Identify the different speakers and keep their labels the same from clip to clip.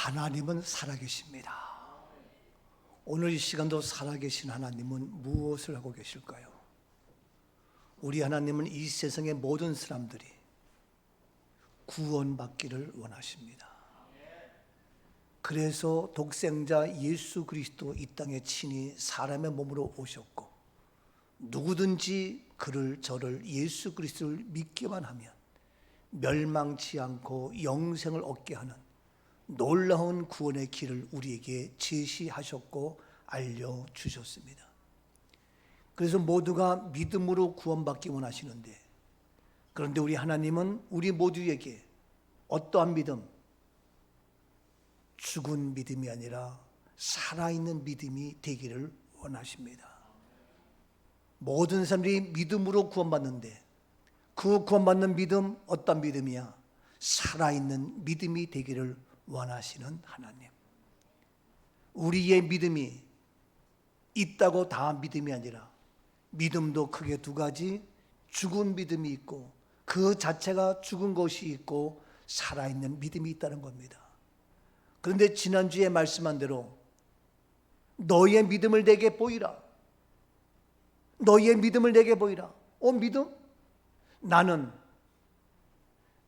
Speaker 1: 하나님은 살아계십니다. 오늘 이 시간도 살아계신 하나님은 무엇을 하고 계실까요? 우리 하나님은 이 세상의 모든 사람들이 구원받기를 원하십니다. 그래서 독생자 예수 그리스도 이 땅에 친히 사람의 몸으로 오셨고, 누구든지 그를 저를 예수 그리스도를 믿기만 하면 멸망치 않고 영생을 얻게 하는 놀라운 구원의 길을 우리에게 제시하셨고 알려주셨습니다. 그래서 모두가 믿음으로 구원받기 원하시는데, 그런데 우리 하나님은 우리 모두에게 어떠한 믿음? 죽은 믿음이 아니라 살아있는 믿음이 되기를 원하십니다. 모든 사람들이 믿음으로 구원받는데, 그 구원받는 믿음 어떤 믿음이야? 살아있는 믿음이 되기를 원하시는 하나님. 우리의 믿음이 있다고 다 믿음이 아니라, 믿음도 크게 두 가지, 죽은 믿음이 있고 그 자체가 죽은 것이 있고 살아있는 믿음이 있다는 겁니다. 그런데 지난주에 말씀한 대로 너희의 믿음을 내게 보이라. 너희의 믿음을 내게 보이라. 믿음? 나는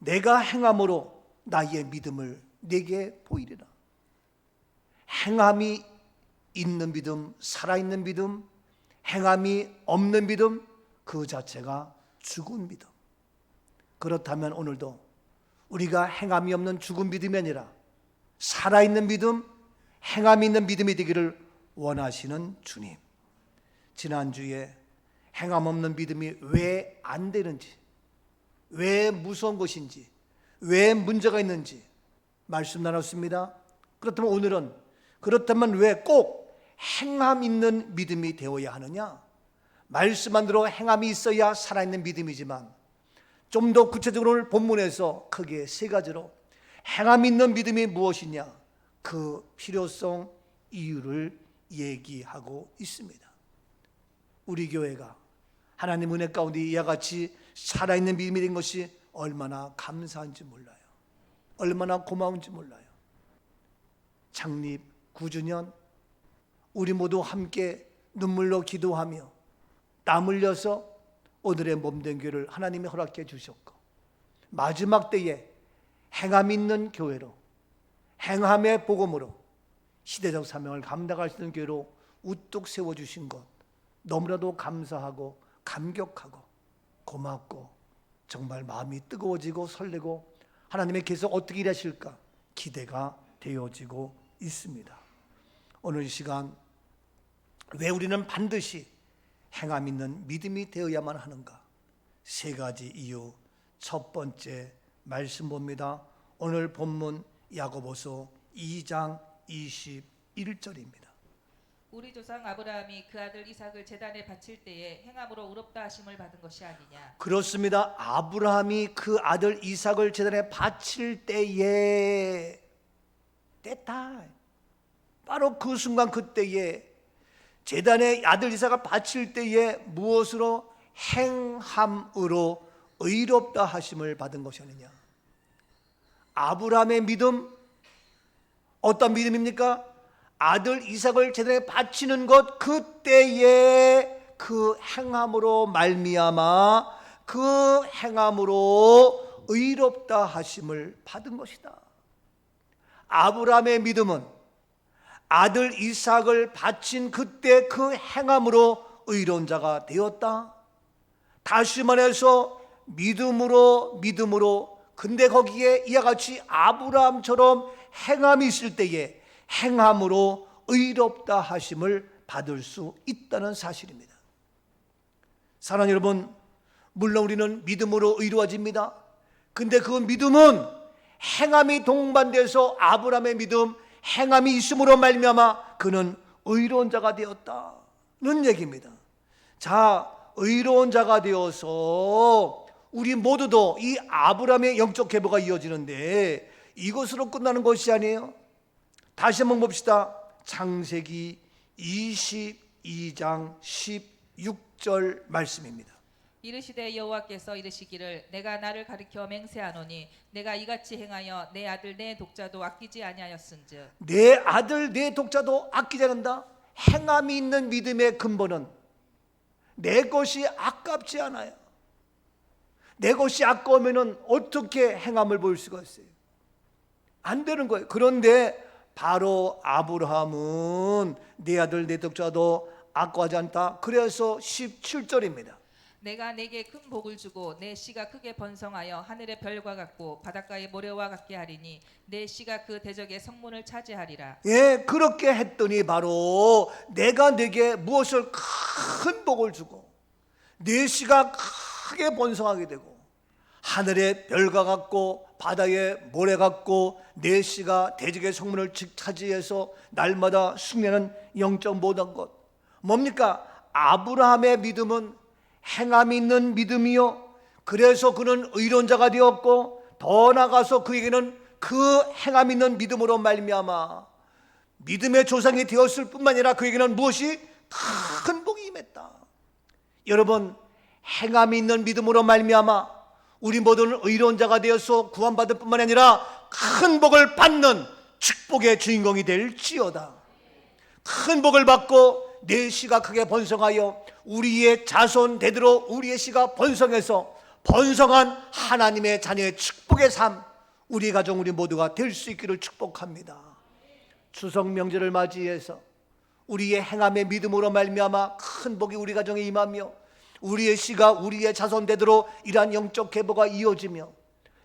Speaker 1: 내가 행함으로 나의 믿음을 내게 보이리라. 행함이 있는 믿음, 살아있는 믿음, 행함이 없는 믿음, 그 자체가 죽은 믿음. 그렇다면 오늘도 우리가 행함이 없는 죽은 믿음이 아니라 살아있는 믿음, 행함이 있는 믿음이 되기를 원하시는 주님. 지난주에 행함 없는 믿음이 왜 안 되는지, 왜 무서운 것인지, 왜 문제가 있는지 말씀 나눴습니다. 그렇다면 오늘은, 그렇다면 왜 꼭 행함 있는 믿음이 되어야 하느냐? 말씀한 대로 행함이 있어야 살아있는 믿음이지만, 좀 더 구체적으로 오늘 본문에서 크게 세 가지로 행함 있는 믿음이 무엇이냐, 그 필요성, 이유를 얘기하고 있습니다. 우리 교회가 하나님 은혜 가운데 이와 같이 살아있는 믿음이 된 것이 얼마나 감사한지 몰라요. 얼마나 고마운지 몰라요. 창립 9주년 우리 모두 함께 눈물로 기도하며 땀 흘려서 오늘의 몸된 교회를 하나님이 허락해 주셨고, 마지막 때에 행함 있는 교회로, 행함의 복음으로 시대적 사명을 감당할 수 있는 교회로 우뚝 세워주신 것 너무나도 감사하고 감격하고 고맙고, 정말 마음이 뜨거워지고 설레고 하나님의 계속 어떻게 일하실까 기대가 되어지고 있습니다. 오늘 이 시간 왜 우리는 반드시 행함 있는 믿음이 되어야만 하는가? 세 가지 이유. 첫 번째 말씀 봅니다. 오늘 본문 야고보서 2장 21절입니다.
Speaker 2: 우리 조상 아브라함이 그 아들 이삭을 제단에 바칠 때에 행함으로 의롭다 하심을 받은 것이 아니냐?
Speaker 1: 그렇습니다. 아브라함이 그 아들 이삭을 제단에 바칠 때에, 바로 그 순간, 그때에 제단에 아들 이삭을 바칠 때에 무엇으로? 행함으로 의롭다 하심을 받은 것이 아니냐? 아브라함의 믿음, 어떤 믿음입니까? 아들 이삭을 제단에 바치는 것, 그때에 그 행함으로 말미암아 그 행함으로 의롭다 하심을 받은 것이다. 아브라함의 믿음은 아들 이삭을 바친 그때 그 행함으로 의로운 자가 되었다. 다시 말해서 믿음으로. 근데 거기에 이와 같이 아브라함처럼 행함이 있을 때에 행함으로 의롭다 하심을 받을 수 있다는 사실입니다. 사랑하는 여러분, 물론 우리는 믿음으로 의로워집니다. 근데 그 믿음은 행함이 동반돼서 아브라함의 믿음, 행함이 있음으로 말미암아 그는 의로운 자가 되었다는 얘기입니다. 자, 의로운 자가 되어서 우리 모두도 이 아브라함의 영적 계보가 이어지는데, 이것으로 끝나는 것이 아니에요. 다시 한번 봅시다. 창세기 22장 16절 말씀입니다.
Speaker 2: 이르시되 여호와께서 이르시기를 내가 나를 가리켜 맹세하노니 내가 이같이 행하여 내 아들 내 독자도 아끼지 아니하였은즉
Speaker 1: 내 아들 내 독자도 아끼지 않는다. 행함이 있는 믿음의 근본은 내 것이 아깝지 않아요. 내 것이 아까우면 어떻게 행함을 보일 수가 있어요? 안 되는 거예요. 그런데 바로 아브라함은 내 아들 내 독자도 아까워하지 않다. 그래서 17절입니다.
Speaker 2: 내가 내게 큰 복을 주고 내 씨가 크게 번성하여 하늘의 별과 같고 바닷가의 모래와 같게 하리니 내 씨가 그 대적의 성문을 차지하리라.
Speaker 1: 예, 그렇게 했더니 바로 내가 내게 무엇을 큰 복을 주고 내 씨가 크게 번성하게 되고 하늘의 별과 같고 바다의 모래 같고 내 씨가 대적의 성문을 차지해서 날마다 숭례는 0.5단 것. 뭡니까? 아브라함의 믿음은 행함이 있는 믿음이요, 그래서 그는 의론자가 되었고 더 나아가서 그에게는 그 행함 있는 믿음으로 말미암아 믿음의 조상이 되었을 뿐만 아니라 그에게는 무엇이 큰 복이 임했다. 여러분, 행함이 있는 믿음으로 말미암아 우리 모두는 의론자가 되어서 구원받을 뿐만 아니라 큰 복을 받는 축복의 주인공이 될지어다. 큰 복을 받고 내 씨가 크게 번성하여 우리의 자손 대대로 우리의 씨가 번성해서 번성한 하나님의 자녀의 축복의 삶, 우리 가정 우리 모두가 될 수 있기를 축복합니다. 추석 명절을 맞이해서 우리의 행함의 믿음으로 말미암아 큰 복이 우리 가정에 임하며 우리의 씨가 우리의 자손 대대로 이러한 영적 계보가 이어지며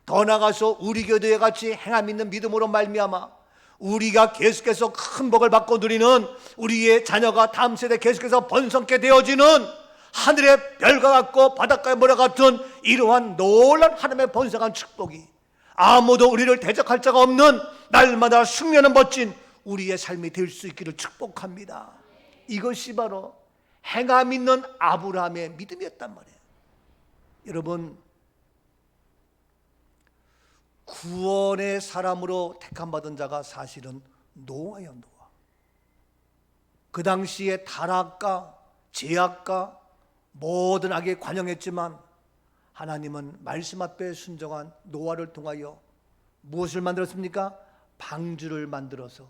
Speaker 1: 더 나아가서 우리 교회에 같이 행함 있는 믿음으로 말미암아 우리가 계속해서 큰 복을 받고 누리는 우리의 자녀가 다음 세대 계속해서 번성케 되어지는 하늘의 별과 같고 바닷가의 모래 같은 이러한 놀라운 하나님의 번성한 축복이 아무도 우리를 대적할 자가 없는 날마다 숭례하는 멋진 우리의 삶이 될 수 있기를 축복합니다. 이것이 바로 행함 있는 아브라함의 믿음이었단 말이에요. 여러분, 구원의 사람으로 택함받은 자가 사실은 노아예요. 노아. 그 당시에 타락과 죄악과 모든 악에 관영했지만 하나님은 말씀 앞에 순종한 노아를 통하여 무엇을 만들었습니까? 방주를 만들어서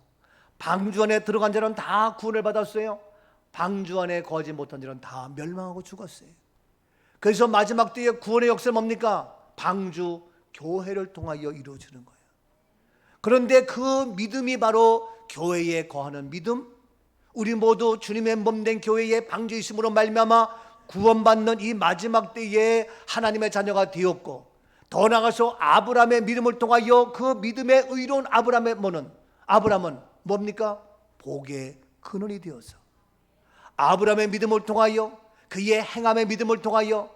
Speaker 1: 방주 안에 들어간 자는 다 구원을 받았어요. 방주 안에 거하지 못한 자는 다 멸망하고 죽었어요. 그래서 마지막 때의 구원의 역사는 뭡니까? 방주 교회를 통하여 이루어지는 거예요. 그런데 그 믿음이 바로 교회에 거하는 믿음, 우리 모두 주님의 몸된 교회의 방주에 있음으로 말미암아 구원받는 이 마지막 때에 하나님의 자녀가 되었고, 더 나아가서 아브라함의 믿음을 통하여 그 믿음의 의로운 아브라함은 뭡니까? 복의 근원이 되어서 아브라함의 믿음을 통하여 그의 행함의 믿음을 통하여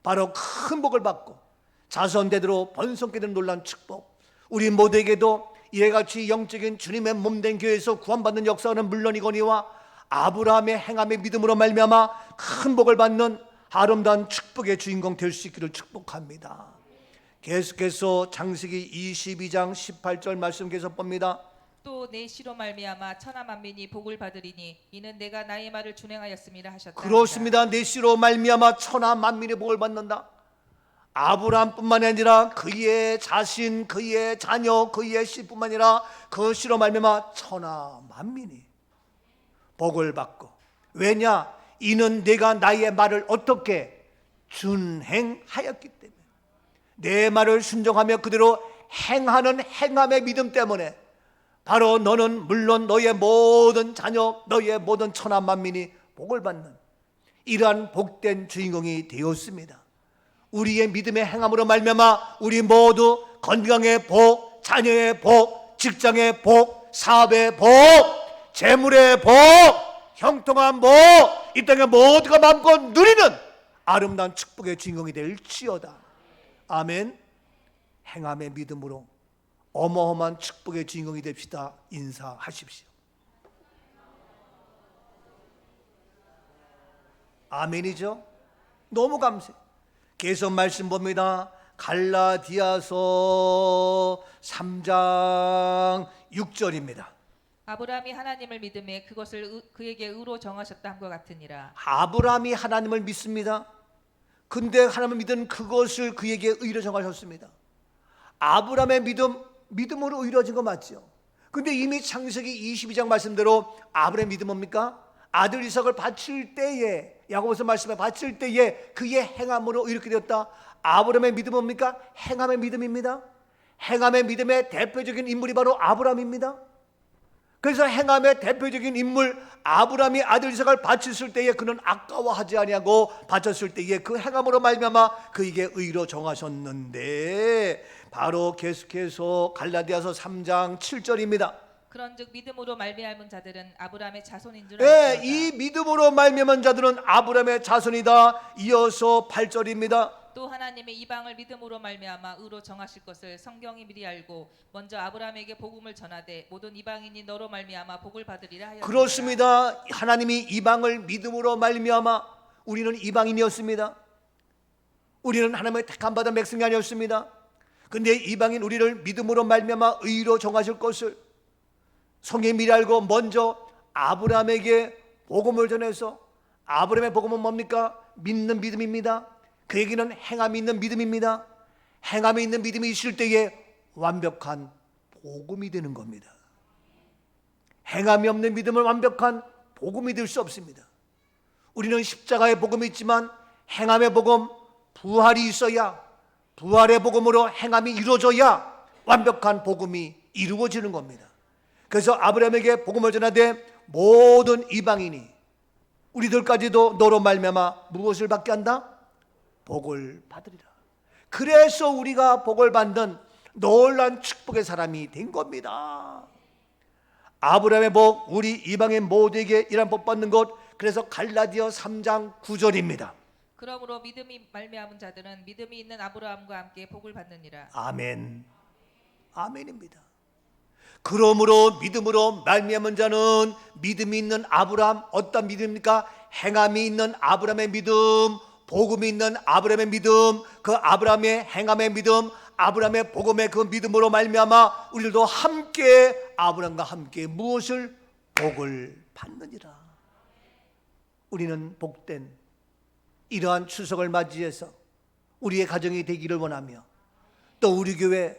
Speaker 1: 바로 큰 복을 받고 자손 대대로 번성케 되는 놀라운 축복, 우리 모두에게도 이와 같이 영적인 주님의 몸된 교회에서 구원받는 역사는 물론이거니와 아브라함의 행함의 믿음으로 말미암아 큰 복을 받는 아름다운 축복의 주인공 될 수 있기를 축복합니다. 계속해서 창세기 22장 18절 말씀 계속 봅니다.
Speaker 2: 또 내 씨로 말미암아 천하 만민이 복을 받으리니 이는 내가 나의 말을 준행하였음이라 하셨다.
Speaker 1: 그렇습니다. 내 씨로 말미암아 천하 만민이 복을 받는다. 아브라함뿐만 아니라 그의 자신, 그의 자녀, 그의 씨뿐만 아니라 그 씨로 말미암아 천하 만민이 복을 받고, 왜냐? 이는 내가 나의 말을 어떻게 준행하였기 때문에, 내 말을 순종하며 그대로 행하는 행함의 믿음 때문에 바로 너는 물론 너의 모든 자녀, 너의 모든 천하 만민이 복을 받는 이러한 복된 주인공이 되었습니다. 우리의 믿음의 행함으로 말미암아 우리 모두 건강의 복, 자녀의 복, 직장의 복, 사업의 복, 재물의 복, 형통한 복, 이 땅의 모두가 마음껏 누리는 아름다운 축복의 주인공이 될지어다. 아멘. 행함의 믿음으로 어마어마한 축복의 주인공이 됩시다. 인사하십시오. 아멘이죠? 너무 감사해요. 계속 말씀 봅니다. 갈라디아서 3장 6절입니다.
Speaker 2: 아브라함이 하나님을 믿음에 그것을 그에게 의로 정하셨다 함과 같으니라.
Speaker 1: 아브라함이 하나님을 믿습니다. 근데 하나님의 믿은 그것을 그에게 의로 정하셨습니다. 아브라함의 믿음으로 의로워진 거 맞죠? 근데 이미 창세기 22장 말씀대로 아브라함의 믿음 뭡니까? 아들 이삭을 바칠 때에, 야고보서 말씀에 바칠 때에 그의 행함으로 이렇게 되었다. 아브라함의 믿음 뭡니까? 행함의 믿음입니다. 행함의 믿음의 대표적인 인물이 바로 아브라함입니다. 그래서 행함의 대표적인 인물 아브라함이 아들 이삭을 바쳤을 때에 그는 아까워하지 아니하고 바쳤을 때에 그 행함으로 말미암아 그에게 의로 정하셨는데, 바로 계속해서 갈라디아서 3장 7절입니다.
Speaker 2: 그런즉 믿음으로 말미암은 자들은 아브라함의 자손인 줄
Speaker 1: 네,
Speaker 2: 알지어다.
Speaker 1: 이 믿음으로 말미암은 자들은 아브라함의 자손이다. 이어서 8절입니다.
Speaker 2: 또 하나님의 이방을 믿음으로 말미암아 의로 정하실 것을 성경이 미리 알고 먼저 아브라함에게 복음을 전하되 모든 이방인이 너로 말미암아 복을 받으리라 하였습니다.
Speaker 1: 그렇습니다. 하나님이 이방을 믿음으로 말미암아, 우리는 이방인이었습니다. 우리는 하나님의 택함 받은 백성이 아니었습니다. 근데 이방인 우리를 믿음으로 말미암아 의로 정하실 것을 성경이 미리 알고 먼저 아브라함에게 복음을 전해서, 아브라함의 복음은 뭡니까? 믿는 믿음입니다. 그에게는 행함이 있는 믿음입니다. 행함이 있는 믿음이 있을 때에 완벽한 복음이 되는 겁니다. 행함이 없는 믿음은 완벽한 복음이 될 수 없습니다. 우리는 십자가의 복음이 있지만 행함의 복음, 부활이 있어야, 부활의 복음으로 행함이 이루어져야 완벽한 복음이 이루어지는 겁니다. 그래서 아브라함에게 복음을 전하되 모든 이방인이, 우리들까지도 너로 말미암아 무엇을 받게 한다? 복을 받으리라. 그래서 우리가 복을 받는 놀라운 축복의 사람이 된 겁니다. 아브라함의 복, 우리 이방인 모두에게 이런 복 받는 것, 그래서 갈라디아 3장 9절입니다.
Speaker 2: 그러므로 믿음이 말미암은 자들은 믿음이 있는 아브라함과 함께 복을 받느니라.
Speaker 1: 아멘. 아멘입니다. 그러므로 믿음으로 말미암은 자는 믿음이 있는 아브라함, 어떤 믿음입니까? 행함이 있는 아브라함의 믿음, 복음이 있는 아브라함의 믿음, 그 아브라함의 행함의 믿음, 아브라함의 복음의 그 믿음으로 말미암아 우리들도 함께 아브라함과 함께 무엇을? 복을 받느니라. 우리는 복된 이러한 추석을 맞이해서 우리의 가정이 되기를 원하며, 또 우리 교회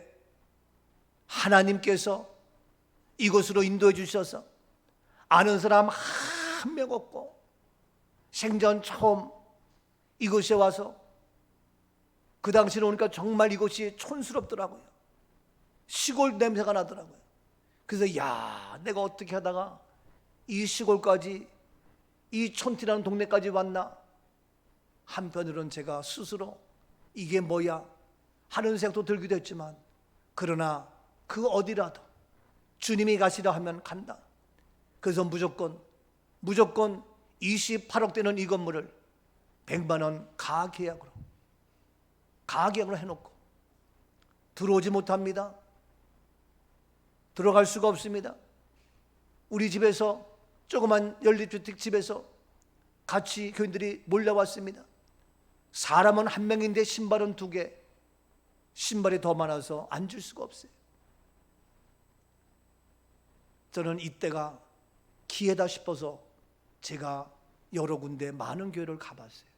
Speaker 1: 하나님께서 이곳으로 인도해 주셔서 아는 사람 한 명 없고 생전 처음 이곳에 와서, 그 당시에 오니까 정말 이곳이 촌스럽더라고요. 시골 냄새가 나더라고요. 그래서 야, 내가 어떻게 하다가 이 시골까지, 이 촌티라는 동네까지 왔나. 한편으로는 제가 스스로 이게 뭐야 하는 생각도 들기도 했지만, 그러나 그 어디라도 주님이 가시라 하면 간다. 그래서 무조건 28억 되는 이 건물을 100만 원 가계약으로 해놓고 들어오지 못합니다. 들어갈 수가 없습니다. 우리 집에서, 조그만 연립주택 집에서 같이 교인들이 몰려왔습니다. 사람은 한 명인데 신발은 2개, 신발이 더 많아서 앉을 수가 없어요. 저는 이때가 기회다 싶어서 제가 여러 군데 많은 교회를 가봤어요.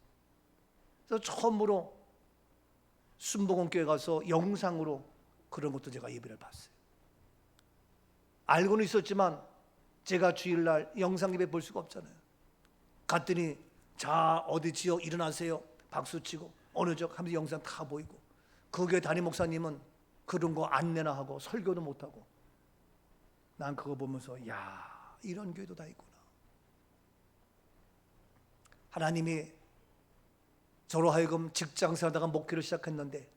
Speaker 1: 그래서 처음으로 순복음교회 가서 영상으로 그런 것도 제가 예배를 봤어요. 알고는 있었지만 제가 주일날 영상 예배 볼 수가 없잖아요. 갔더니 자 어디 지어 일어나세요 박수치고 어느 쪽 하면서 영상 다 보이고, 그 교회 담임 목사님은 그런 거 안내나 하고 설교도 못하고, 난 그거 보면서 야, 이런 교회도 다 있구나. 하나님이 저로 하여금 직장생활하다가 목회를 시작했는데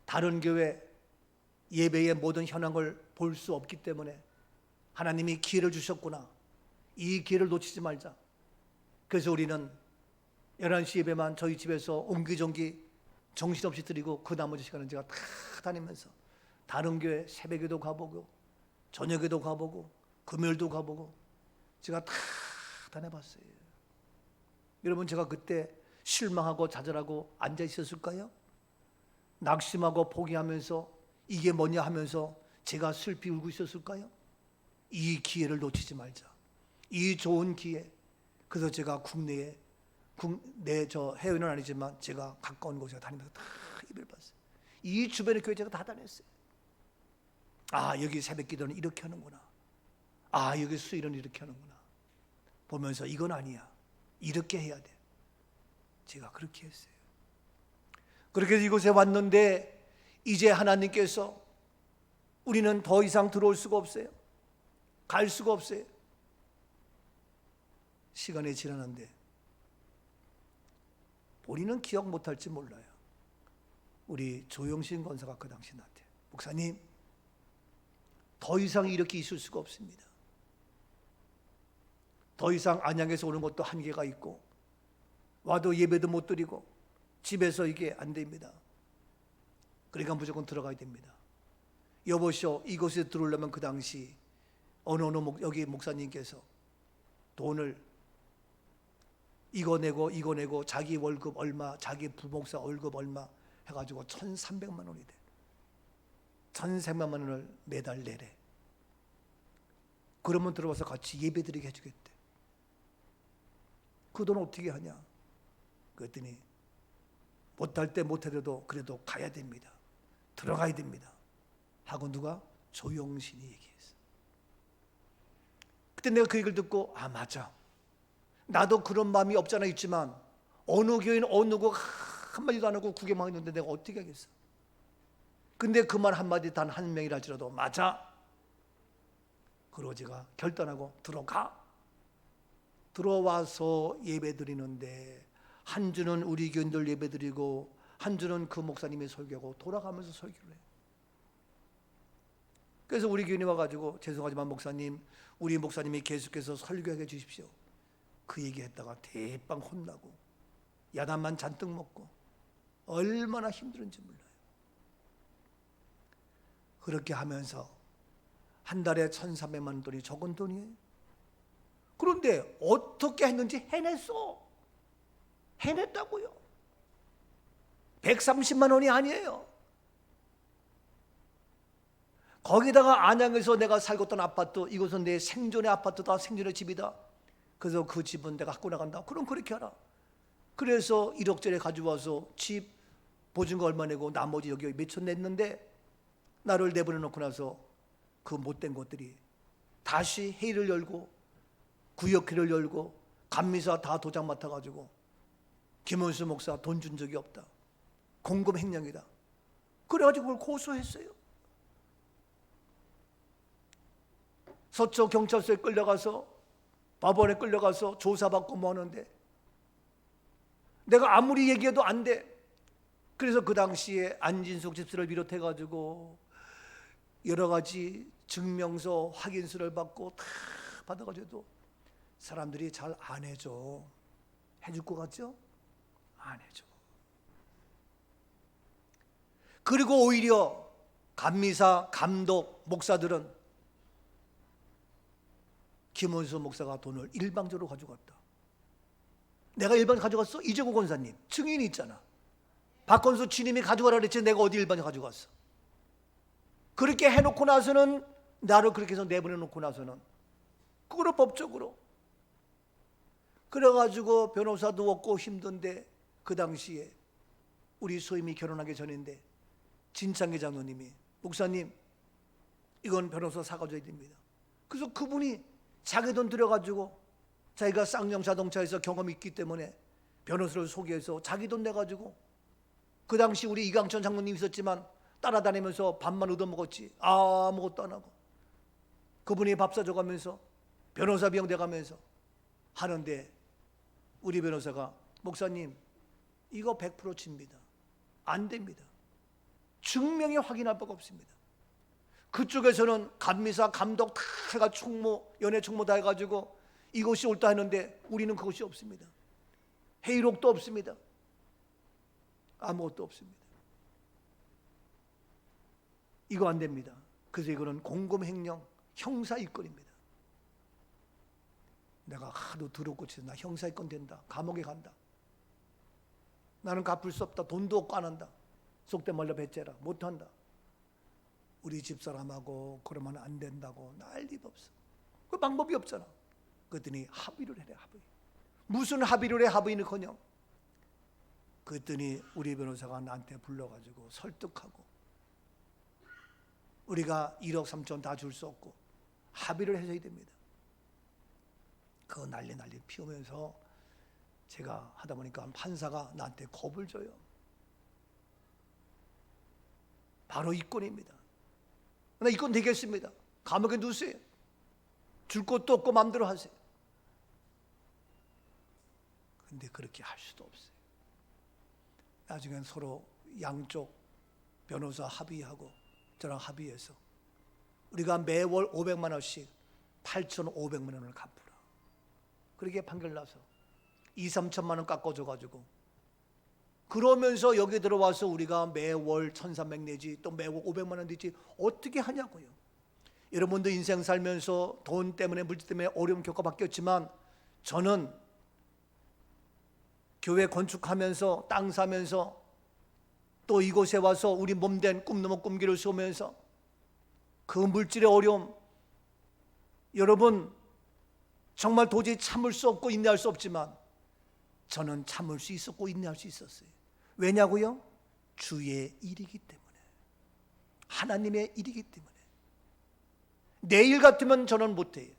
Speaker 1: 다른 교회 예배의 모든 현황을 볼 수 없기 때문에 하나님이 기회를 주셨구나. 이 기회를 놓치지 말자. 그래서 우리는 11시 예배만 저희 집에서 옹기종기 정신없이 드리고, 그 나머지 시간은 제가 다 다니면서 다른 교회 새벽에도 가보고 저녁에도 가보고 금요일도 가보고 제가 다 다녀봤어요. 여러분, 제가 그때 실망하고 좌절하고 앉아 있었을까요? 낙심하고 포기하면서 이게 뭐냐 하면서 제가 슬피 울고 있었을까요? 이 기회를 놓치지 말자. 이 좋은 기회. 그래서 제가 국내에 저 해외는 아니지만 제가 가까운 곳에 다니면서 다 예배를 봤어요. 이 주변의 교회 제가 다 다녔어요. 아, 여기 새벽 기도는 이렇게 하는구나. 아, 여기 수일은 이렇게 하는구나. 보면서 이건 아니야, 이렇게 해야 돼. 제가 그렇게 했어요. 그렇게 해서 이곳에 왔는데 이제 하나님께서 우리는 더 이상 들어올 수가 없어요. 갈 수가 없어요. 시간이 지나는데 본인은 기억 못할지 몰라요. 우리 조영신 권사가 그 당시 나한테, 목사님, 더 이상 이렇게 있을 수가 없습니다. 더 이상 안양에서 오는 것도 한계가 있고 와도 예배도 못 드리고 집에서 이게 안 됩니다. 그러니까 무조건 들어가야 됩니다. 여보시오, 이곳에 들어오려면 그 당시 어느 여기 목사님께서 돈을 이거 내고 자기 월급 얼마, 자기 부목사 월급 얼마 해가지고 1,300만 원이 돼. 1,300만 원을 매달 내래. 그러면 들어와서 같이 예배드리게 해주겠대. 그 돈 어떻게 하냐? 그랬더니 못할 때 못해도 그래도 가야 됩니다. 들어가야 됩니다. 하고 누가? 조영신이 얘기했어. 그때 내가 그 얘기를 듣고, 아, 맞아. 나도 그런 마음이 없잖아 있지만 어느 교회는 어느 거 한마디도 안 하고 구경만 했는데 내가 어떻게 하겠어? 근데 그 말 한마디 단 한 명이라 할지라도 맞아. 그러고 제가 결단하고 들어와서 예배 드리는데 한 주는 우리 교인들 예배 드리고 한 주는 그 목사님이 설교하고 돌아가면서 설교를 해요. 그래서 우리 교인이 와가지고, 죄송하지만 목사님, 우리 목사님이 계속해서 설교하게 해주십시오. 그 얘기했다가 대빵 혼나고 야단만 잔뜩 먹고 얼마나 힘들은지 몰라요. 그렇게 하면서 한 달에 1,300만 원 돈이 적은 돈이에요. 그런데 어떻게 했는지 해냈어. 해냈다고요. 130만 원이 아니에요. 거기다가 안양에서 내가 살고 있던 아파트, 이곳은 내 생존의 아파트다, 생존의 집이다. 그래서 그 집은 내가 갖고 나간다. 그럼 그렇게 하라. 그래서 1억짜리 가져와서 집 보증금 얼마 내고 나머지 여기 몇천 냈는데, 나를 내보내놓고 나서 그 못된 것들이 다시 회의를 열고 구역회를 열고 감미사 다 도장 맡아가지고 김원수 목사 돈 준 적이 없다, 공금 횡령이다, 그래가지고 그걸 고소했어요. 서초 경찰서에 끌려가서 법원에 끌려가서 조사받고 뭐 하는데 내가 아무리 얘기해도 안 돼. 그래서 그 당시에 안진숙 집사를 비롯해가지고 여러 가지 증명서 확인서를 받고 다 받아가지고도 사람들이 잘 안 해줘. 해줄 것 같죠? 안 해줘. 그리고 오히려 감미사, 감독, 목사들은 김원수 목사가 돈을 일방적으로 가져갔다. 내가 일반 가져갔어? 이재구 권사님 증인이 있잖아. 박건수 주님이 가져가라 그랬지 내가 어디 일반에 가져갔어? 그렇게 해놓고 나서는, 나를 그렇게 해서 내보내놓고 나서는 그거를 법적으로, 그래가지고 변호사도 없고 힘든데, 그 당시에 우리 소임이 결혼하기 전인데 진창기 장로님이, 목사님 이건 변호사 사과줘야 됩니다. 그래서 그분이 자기 돈 들여가지고, 자기가 쌍용 자동차에서 경험이 있기 때문에 변호사를 소개해서 자기 돈 내가지고, 그 당시 우리 이강천 장로님 있었지만 따라다니면서 밥만 얻어먹었지 아무것도 안 하고, 그분이 밥 사줘가면서 변호사 비용 대가면서 하는데, 우리 변호사가 목사님 이거 100% 집니다. 안 됩니다. 증명이 확인할 바가 없습니다. 그쪽에서는 감미사, 감독 다 해가 총무, 연애 총무 다 해가지고 이것이 옳다 했는데 우리는 그것이 없습니다. 회의록도 없습니다. 아무것도 없습니다. 이거 안 됩니다. 그래서 이거는 공금횡령 형사입건입니다. 내가 하도 더럽고 치서 나 형사입건 된다, 감옥에 간다, 나는 갚을 수 없다, 돈도 없고 안 한다, 속된 말로 배째라 못한다, 우리 집사람하고 그러면 안 된다고 난리가 없어. 그 방법이 없잖아. 그랬더니 합의를 해라. 합의. 무슨 합의를 해? 합의는커녕. 그랬더니 우리 변호사가 나한테 불러가지고 설득하고, 우리가 1억 3천 다 줄 수 없고 합의를 해줘야 됩니다. 그거 난리 피우면서 제가 하다 보니까 판사가 나한테 겁을 줘요. 바로 이권입니다. 나 이권 되겠습니다. 감옥에 누세요. 줄 것도 없고 마음대로 하세요. 근데 그렇게 할 수도 없어요. 나중엔 서로 양쪽 변호사 합의하고 저랑 합의해서 우리가 매월 500만 원씩 8,500만 원을 갚으라. 그렇게 판결 나서 2, 3천만 원 깎아줘가지고, 그러면서 여기 들어와서 우리가 매월 1,300 내지 또 매월 500만 원 내지 어떻게 하냐고요. 여러분도 인생 살면서 돈 때문에 물질 때문에 어려움 겪어봤겠지만, 저는 교회 건축하면서 땅 사면서 또 이곳에 와서 우리 몸된 꿈넘어 꿈길을 쏘면서 그 물질의 어려움, 여러분 정말 도저히 참을 수 없고 인내할 수 없지만 저는 참을 수 있었고 인내할 수 있었어요. 왜냐고요? 주의 일이기 때문에, 하나님의 일이기 때문에. 내 일 같으면 저는 못해요.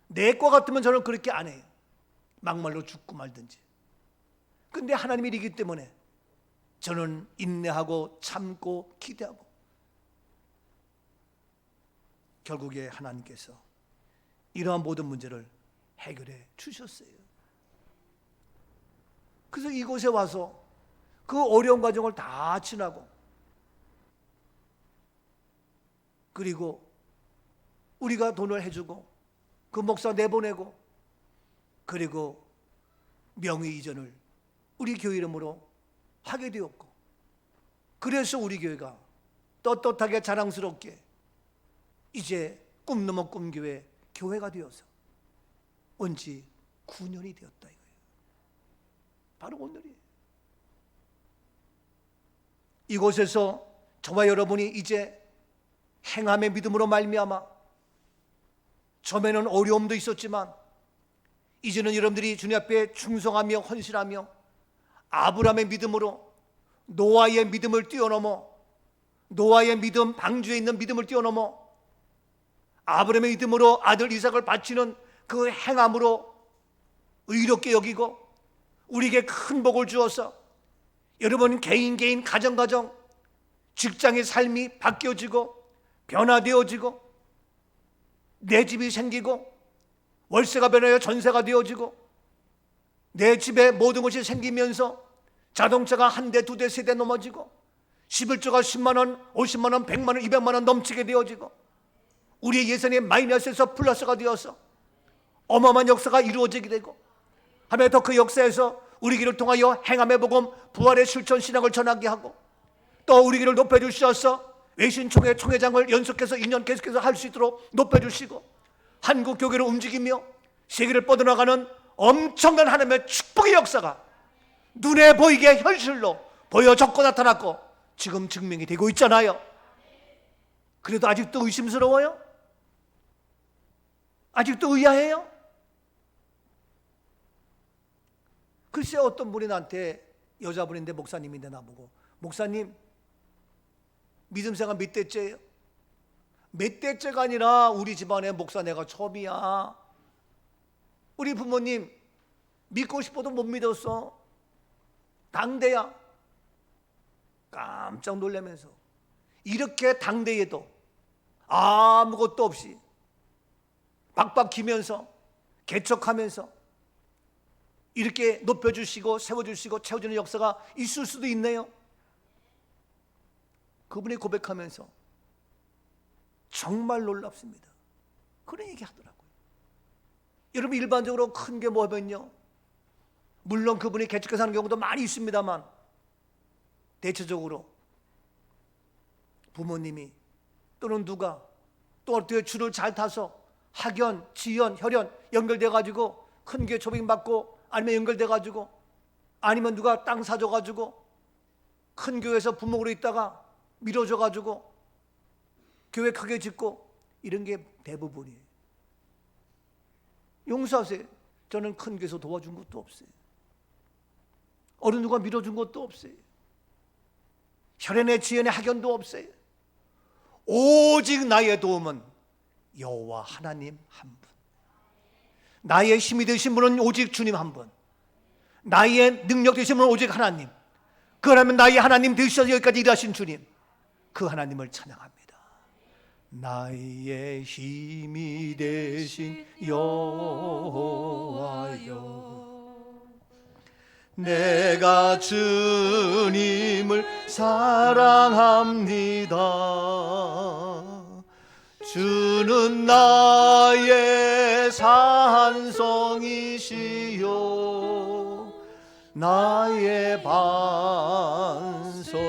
Speaker 1: 내 거 같으면 저는 그렇게 안 해요. 막말로 죽고 말든지. 근데 하나님의 일이기 때문에 저는 인내하고 참고 기대하고, 결국에 하나님께서 이러한 모든 문제를 해결해 주셨어요. 그래서 이곳에 와서 그 어려운 과정을 다 지나고, 그리고 우리가 돈을 해주고 그 목사 내보내고, 그리고 명의 이전을 우리 교회 이름으로 하게 되었고, 그래서 우리 교회가 떳떳하게 자랑스럽게 이제 꿈넘어 꿈교회 교회가 되어서 온 지 9년이 되었다 이거예요. 바로 오늘이에요. 이곳에서 저와 여러분이 이제 행함의 믿음으로 말미암아, 처음에는 어려움도 있었지만 이제는 여러분들이 주님 앞에 충성하며 헌신하며 아브라함의 믿음으로 노아의 믿음을 뛰어넘어, 노아의 믿음, 방주에 있는 믿음을 뛰어넘어 아브라함의 믿음으로 아들 이삭을 바치는 그 행함으로 의롭게 여기고 우리에게 큰 복을 주어서 여러분 개인 가정 직장의 삶이 바뀌어지고 변화되어지고 내 집이 생기고 월세가 변하여 전세가 되어지고 내 집에 모든 것이 생기면서 자동차가 한 대, 두 대, 세 대 넘어지고 11조가 10만 원, 50만 원, 100만 원, 200만 원 넘치게 되어지고 우리의 예산이 마이너스에서 플러스가 되어서 어마어마한 역사가 이루어지게 되고, 하며 더 그 역사에서 우리 길을 통하여 행함의 복음, 부활의 실천 신앙을 전하게 하고, 또 우리 길을 높여주셔서 외신총회 총회장을 연속해서 2년 계속해서 할 수 있도록 높여주시고 한국 교회를 움직이며 세계를 뻗어나가는 엄청난 하나님의 축복의 역사가 눈에 보이게 현실로 보여졌고 나타났고 지금 증명이 되고 있잖아요. 그래도 아직도 의심스러워요? 아직도 의아해요? 글쎄 어떤 분이 나한테, 여자분인데 목사님인데 나보고, 목사님 믿음 생활 몇 대째예요? 몇 대째가 아니라 우리 집안에 목사 내가 처음이야. 우리 부모님 믿고 싶어도 못 믿었어. 당대야. 깜짝 놀라면서 이렇게 당대에도 아무것도 없이 박박 기면서 개척하면서 이렇게 높여주시고 세워주시고 채워주는 역사가 있을 수도 있네요. 그분이 고백하면서 정말 놀랍습니다. 그런 얘기 하더라고요. 여러분 일반적으로 큰 게 뭐냐면요, 물론 그분이 개척해서 하는 경우도 많이 있습니다만 대체적으로 부모님이 또는 누가 또 어떻게 줄을 잘 타서 학연, 지연, 혈연 연결돼 가지고 큰 교회 초빙 받고, 아니면 연결돼 가지고, 아니면 누가 땅 사줘 가지고 큰 교회에서 부목으로 있다가 밀어줘 가지고 교회 크게 짓고, 이런 게 대부분이에요. 용서하세요. 저는 큰 교회에서 도와준 것도 없어요. 어느 누가 밀어준 것도 없어요. 혈연의 지연의 학연도 없어요. 오직 나의 도움은 여호와 하나님 한 분. 나의 힘이 되신 분은 오직 주님 한 분. 나의 능력 되신 분은 오직 하나님. 그러면 나의 하나님 되셔서 여기까지 일하신 주님, 그 하나님을 찬양합니다. 나의 힘이 되신 여호와여, 내가 주님을 사랑합니다. 주는 나의 산성이시요 나의 반석이시라.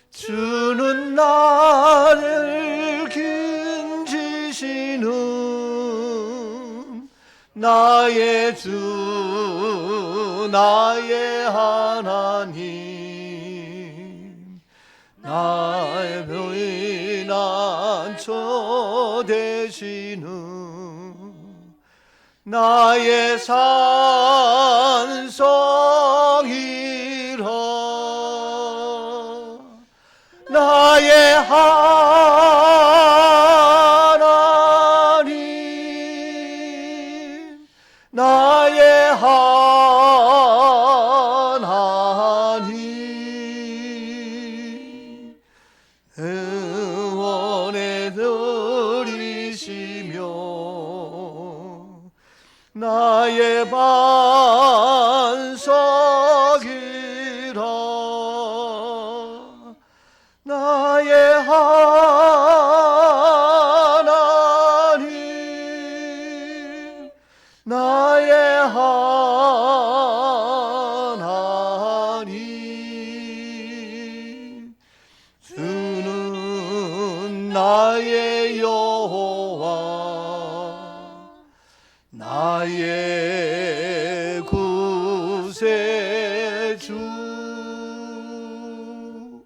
Speaker 1: 주는 나를 긴지시는 나의 주 나의 하나님, 나의避難처 되시는 나의 산성이라. 나의 하나님, 나의 하나님, 응원에 들이시며 나의 반석이라. 나의 하나님, 나의 하나님, 주는 나의 여호와, 나의 구세주.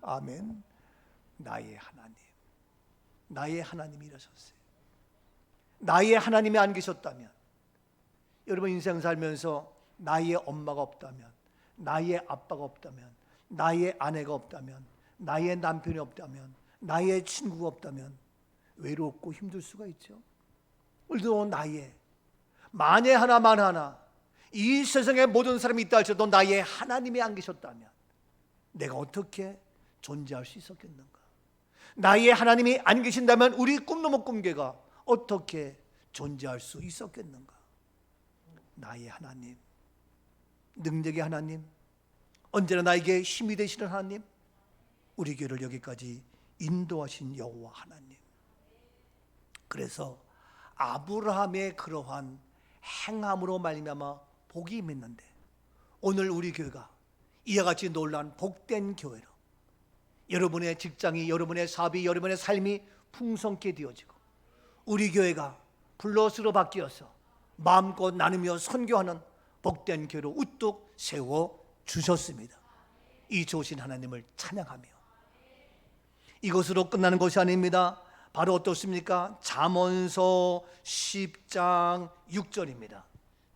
Speaker 1: 아멘. 나의 하나님, 나의 하나님이 일하셨어요. 나의 하나님이 안 계셨다면, 여러분 인생 살면서 나의 엄마가 없다면, 나의 아빠가 없다면, 나의 아내가 없다면, 나의 남편이 없다면, 나의 친구가 없다면 외롭고 힘들 수가 있죠. 오늘도 나의 만에 하나 만 하나 이 세상에 모든 사람이 있다 할지라도 나의 하나님이 안 계셨다면 내가 어떻게 존재할 수 있었겠는가? 나의 하나님이 안 계신다면 우리 꿈넘어 꿈개가 어떻게 존재할 수 있었겠는가? 나의 하나님, 능력의 하나님, 언제나 나에게 힘이 되시는 하나님, 우리 교회를 여기까지 인도하신 여호와 하나님. 그래서 아브라함의 그러한 행함으로 말미암아 복이 임했는데, 오늘 우리 교회가 이와 같이 놀라운 복된 교회로 여러분의 직장이, 여러분의 사업이, 여러분의 삶이 풍성케 되어지고 우리 교회가 블러스로 바뀌어서 마음껏 나누며 선교하는 복된 교회로 우뚝 세워 주셨습니다. 이 좋으신 하나님을 찬양하며, 이것으로 끝나는 것이 아닙니다. 바로 어떻습니까? 잠언서 10장 6절입니다.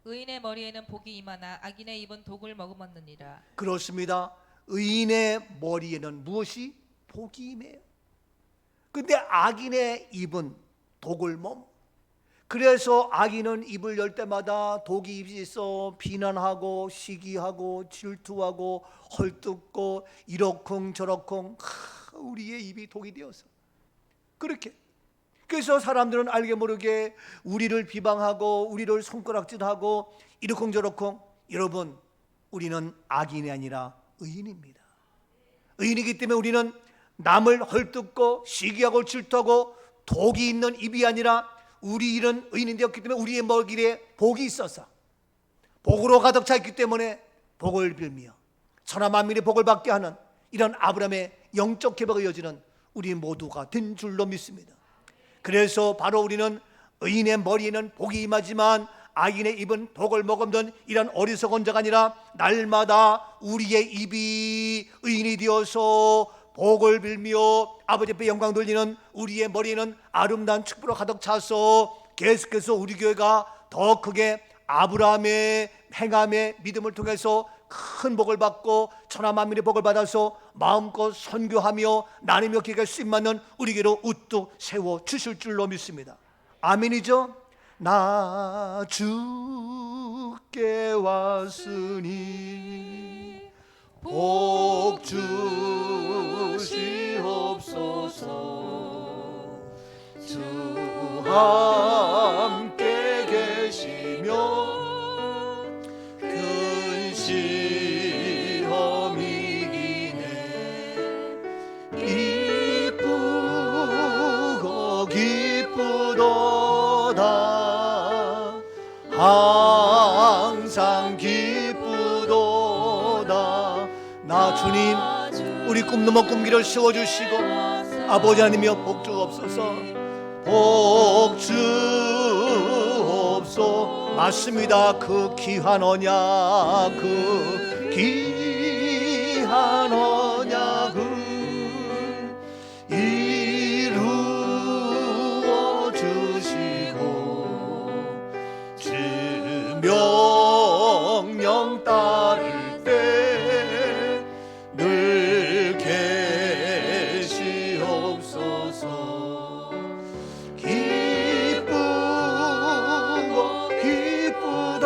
Speaker 2: 의인의 머리에는 복이 임하나 악인의 입은 독을 머금었느니라.
Speaker 1: 그렇습니다. 의인의 머리에는 무엇이? 복이 임해요. 근데 악인의 입은 독을 머금. 그래서 악인은 입을 열 때마다 독이 입이 있어 비난하고 시기하고 질투하고 헐뜯고 이러쿵저러쿵, 우리의 입이 독이 되어서 그렇게. 그래서 사람들은 알게 모르게 우리를 비방하고 우리를 손가락질하고 이러쿵저러쿵. 여러분, 우리는 악인이 아니라 의인입니다. 의인이기 때문에 우리는 남을 헐뜯고 시기하고 질투하고 독이 있는 입이 아니라, 우리 일은 의인이 되었기 때문에 우리의 머리에 복이 있어서 복으로 가득 차 있기 때문에 복을 빌며 천하 만민의 복을 받게 하는 이런 아브라함의 영적 계보가 이어지는 우리 모두가 된 줄로 믿습니다. 그래서 바로 우리는 의인의 머리에는 복이 임하지만 악인의 입은 독을 머금던 이런 어리석은 자가 아니라, 날마다 우리의 입이 의인이 되어서 복을 빌며 아버지 앞에 영광 돌리는 우리의 머리에는 아름다운 축복으로 가득 차서 계속해서 우리 교회가 더 크게 아브라함의 행함의 믿음을 통해서 큰 복을 받고 천하 만민의 복을 받아서 마음껏 선교하며 나누며 기회가 쓰임받는 우리 교회로 우뚝 세워 주실 줄로 믿습니다. 아멘이죠? 나 주께 왔으니 복 주시옵소서. 주 함께 계시며 큰 시험 이기네 기쁘고 기쁘도다 항상 기쁘도다. 나 주님 우리 꿈 넘어 꿈길을 세워주시고 아버지 하나님이여 복 주옵소서. 복 주옵소. 맞습니다. 그 귀한 언약 그 귀한 언약을 이루어 주시고 주 명령 따를 때 늘 계시옵소서. 기쁘고 기쁘도다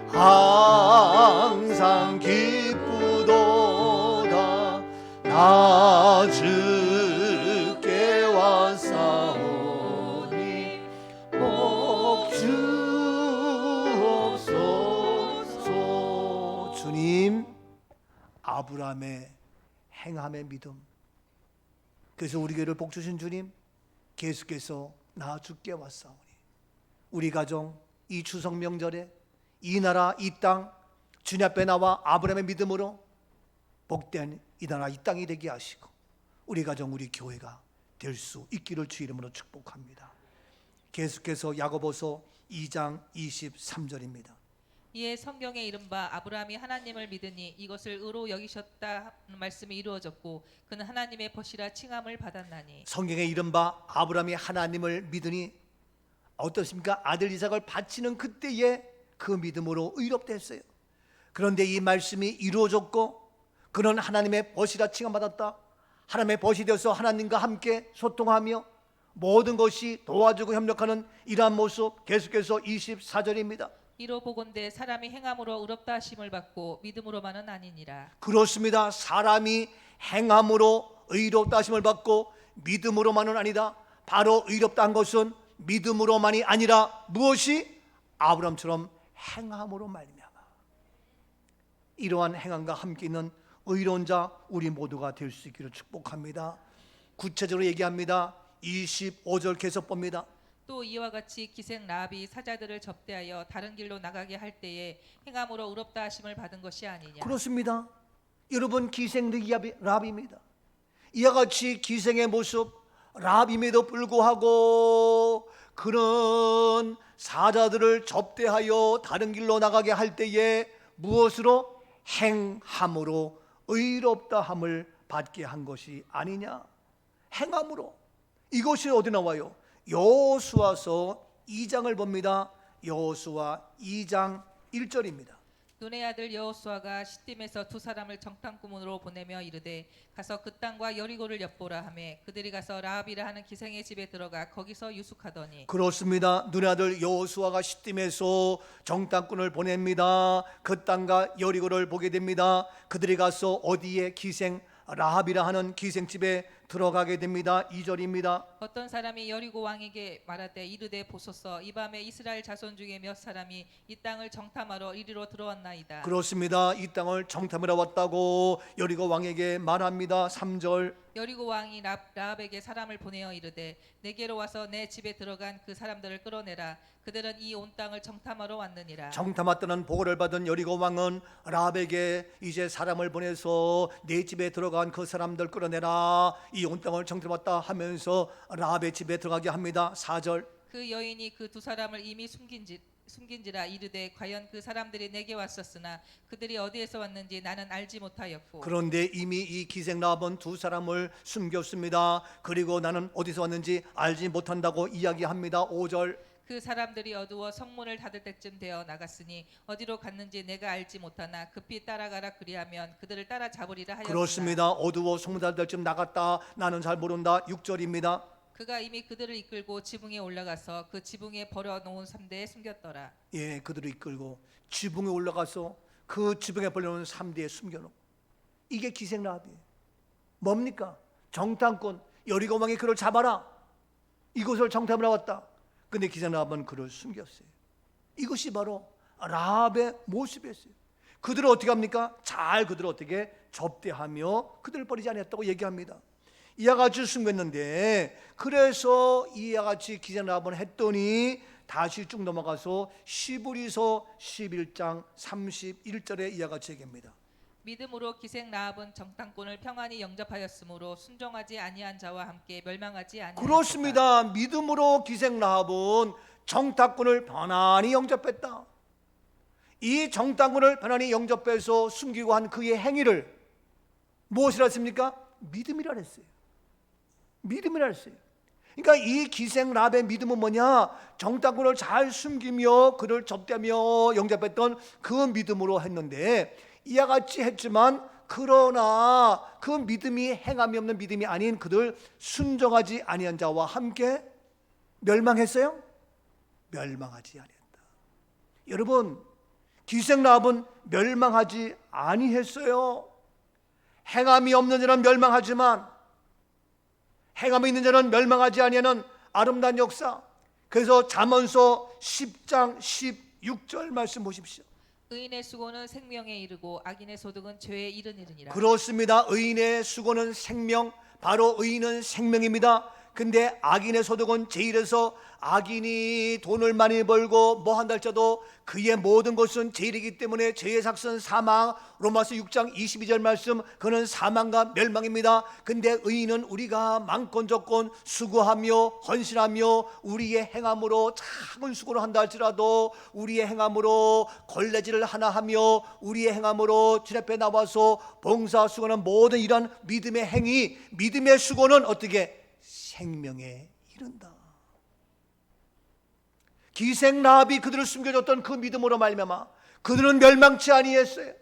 Speaker 1: 항상 기쁘도다 나 주께 왔사오니 복 주옵소서. 주님 아브라함의 행함의 믿음, 그래서 우리 교회를 복 주신 주님 계속해서 나 주께 왔사오니 우리 가정 이 추석 명절에 이 나라 이 땅 주님 앞에 나와 아브라함의 믿음으로 복된 이 나라 이 땅이 되게 하시고 우리 가정 우리 교회가 될 수 있기를 주 이름으로 축복합니다. 계속해서 야고보서 2장 23절입니다.
Speaker 2: 이에 성경에 이른바 아브라함이 하나님을 믿으니 이것을 의로 여기셨다 하는 말씀이 이루어졌고 그는 하나님의 벗이라 칭함을 받았나니.
Speaker 1: 성경에 이른바 아브라함이 하나님을 믿으니 어떻습니까? 아들 이삭을 바치는 그때에 그 믿음으로 의롭다 했어요. 그런데 이 말씀이 이루어졌고 그는 하나님의 벗이라 칭함받았다. 하나님의 벗이 되어서 하나님과 함께 소통하며 모든 것이 도와주고 협력하는 이러한 모습. 계속해서 24절입니다.
Speaker 2: 이로 보건대 사람이 행함으로 의롭다 하심을 받고 믿음으로만은 아니니라.
Speaker 1: 그렇습니다. 사람이 행함으로 의롭다 하심을 받고 믿음으로만은 아니다. 바로 의롭다 한 것은 믿음으로만이 아니라 무엇이? 아브라함처럼 행함으로 말미암아. 이러한 행함과 함께 있는 의로운 자 우리 모두가 될 수 있기를 축복합니다. 구체적으로 얘기합니다. 25절 계속 봅니다.
Speaker 2: 또 이와 같이 기생 라합이 사자들을 접대하여 다른 길로 나가게 할 때에 행함으로 의롭다 하심을 받은 것이 아니냐.
Speaker 1: 그렇습니다. 여러분 기생 라합입니다. 이와 같이 기생의 모습 라합임에도 불구하고 그런 사자들을 접대하여 다른 길로 나가게 할 때에 무엇으로? 행함으로 의롭다함을 받게 한 것이 아니냐. 행함으로. 이것이 어디 나와요? 여호수아서 2장을 봅니다. 여호수아 2장 1절입니다.
Speaker 2: 눈의 아들 여호수아가 시딤에서 두 사람을 정탐꾼으로 보내며 이르되 가서 그 땅과 여리고를 엿보라 하매 그들이 가서 라합이라 하는 기생의 집에 들어가 거기서 유숙하더니.
Speaker 1: 그렇습니다. 눈의 아들 여호수아가 시딤에서 정탐꾼을 보냅니다. 그 땅과 여리고를 보게 됩니다. 그들이 가서 어디에? 기생 라합이라 하는 기생집에 들어가게 됩니다. 2절입니다.
Speaker 2: 어떤 사람이 여리고 왕에게 말하되 이르되 보소서 이 밤에 이스라엘 자손 중에 몇 사람이 이 땅을 정탐하러 이리로 들어왔나이다.
Speaker 1: 그렇습니다. 이 땅을 정탐하러 왔다고 여리고 왕에게 말합니다. 3절.
Speaker 2: 여리고 왕이 라합에게 사람을 보내어 이르되 내게로 와서 내 집에 들어간 그 사람들을 끌어내라. 그들은 이 온 땅을 정탐하러 왔느니라.
Speaker 1: 정탐했다는 보고를 받은 여리고 왕은 라합에게 이제 사람을 보내서 내 집에 들어간 그 사람들 끌어내라. 이 온 땅을 정탐했다 하면서 라합의 집에 들어가게 합니다. 4절.
Speaker 2: 그 여인이 그 두 사람을 이미 숨긴지 숨긴지라 이르되 과연 그 사람들이 내게 왔었으나 그들이 어디에서 왔는지 나는 알지 못하였고
Speaker 1: 그런데 이미 이 기생 라합은 두 사람을 숨겼습니다. 그리고 나는 어디서 왔는지 알지 못한다고 이야기합니다. 5절.
Speaker 2: 그 사람들이 어두워 성문을 닫을 때쯤 되어 나갔으니 어디로 갔는지 내가 알지 못하나 급히 따라가라 그리하면 그들을 따라 잡으리라 하였으나
Speaker 1: 그렇습니다. 어두워 성문달들쯤 나갔다. 나는 잘 모른다. 6절입니다.
Speaker 2: 그가 이미 그들을 이끌고 지붕에 올라가서 그 지붕에 버려놓은 삼대에 숨겼더라.
Speaker 1: 예, 그들을 이끌고 지붕에 올라가서 그 지붕에 벌려놓은 3대에 숨겨놓고. 이게 기생 라합이에요. 뭡니까? 정탐꾼 여리고 왕이 그를 잡아라. 이곳을 정탐하러 왔다. 근데 기생 라합은 그를 숨겼어요. 이것이 바로 라합의 모습이었어요. 그들을 어떻게 합니까? 잘 그들을 어떻게 접대하며 그들을 버리지 않았다고 얘기합니다. 이와 같이 숨겼는데, 그래서 이와 같이 기생 라합은 했더니 다시 쭉 넘어가서 시브리서 11장 31절에 이와 같이 얘기합니다.
Speaker 2: 믿음으로 기생 라합은 정탐꾼을 평안히 영접하였으므로 순종하지 아니한 자와 함께 멸망하지 아니하였다.
Speaker 1: 그렇습니다. 믿음으로 기생 라합은 정탐꾼을 편안히 영접했다. 이 정탐꾼을 편안히 영접해서 숨기고 한 그의 행위를 무엇이라 했습니까? 믿음이라 했어요. 믿음이라 했어요. 그러니까 이 기생 라합의 믿음은 뭐냐? 정탐꾼을 잘 숨기며 그를 접대하며 영접했던 그 믿음으로 했는데, 이와 같이 했지만 그러나 그 믿음이 행함이 없는 믿음이 아닌 그들 순종하지 아니한 자와 함께 멸망했어요? 멸망하지 아니했다. 여러분, 기생 라합은 멸망하지 아니했어요. 행함이 없는 자는 멸망하지만 행함이 있는 자는 멸망하지 아니하는 아름다운 역사. 그래서 잠언서 10장 16절 말씀 보십시오.
Speaker 2: 의인의 수고는 생명에 이르고 악인의 소득은 죄에 이르니라.
Speaker 1: 그렇습니다. 의인의 수고는 생명, 바로 의인은 생명입니다. 근데 악인의 소득은 제일에서 악인이 돈을 많이 벌고 뭐 한다 할지라도 그의 모든 것은 제일이기 때문에 죄의 삭은 사망. 로마서 6장 22절 말씀, 그는 사망과 멸망입니다. 근데 의인은 우리가 많건 적건 수고하며 헌신하며 우리의 행함으로 작은 수고를 한다 할지라도 우리의 행함으로 걸레질을 하나 하며 우리의 행함으로 주 앞에 나와서 봉사 수고하는 모든 이런 믿음의 행위, 믿음의 수고는 어떻게 생명에 이른다. 기생 라합이 그들을 숨겨줬던 그 믿음으로 말미암아 그들은 멸망치 아니했어요.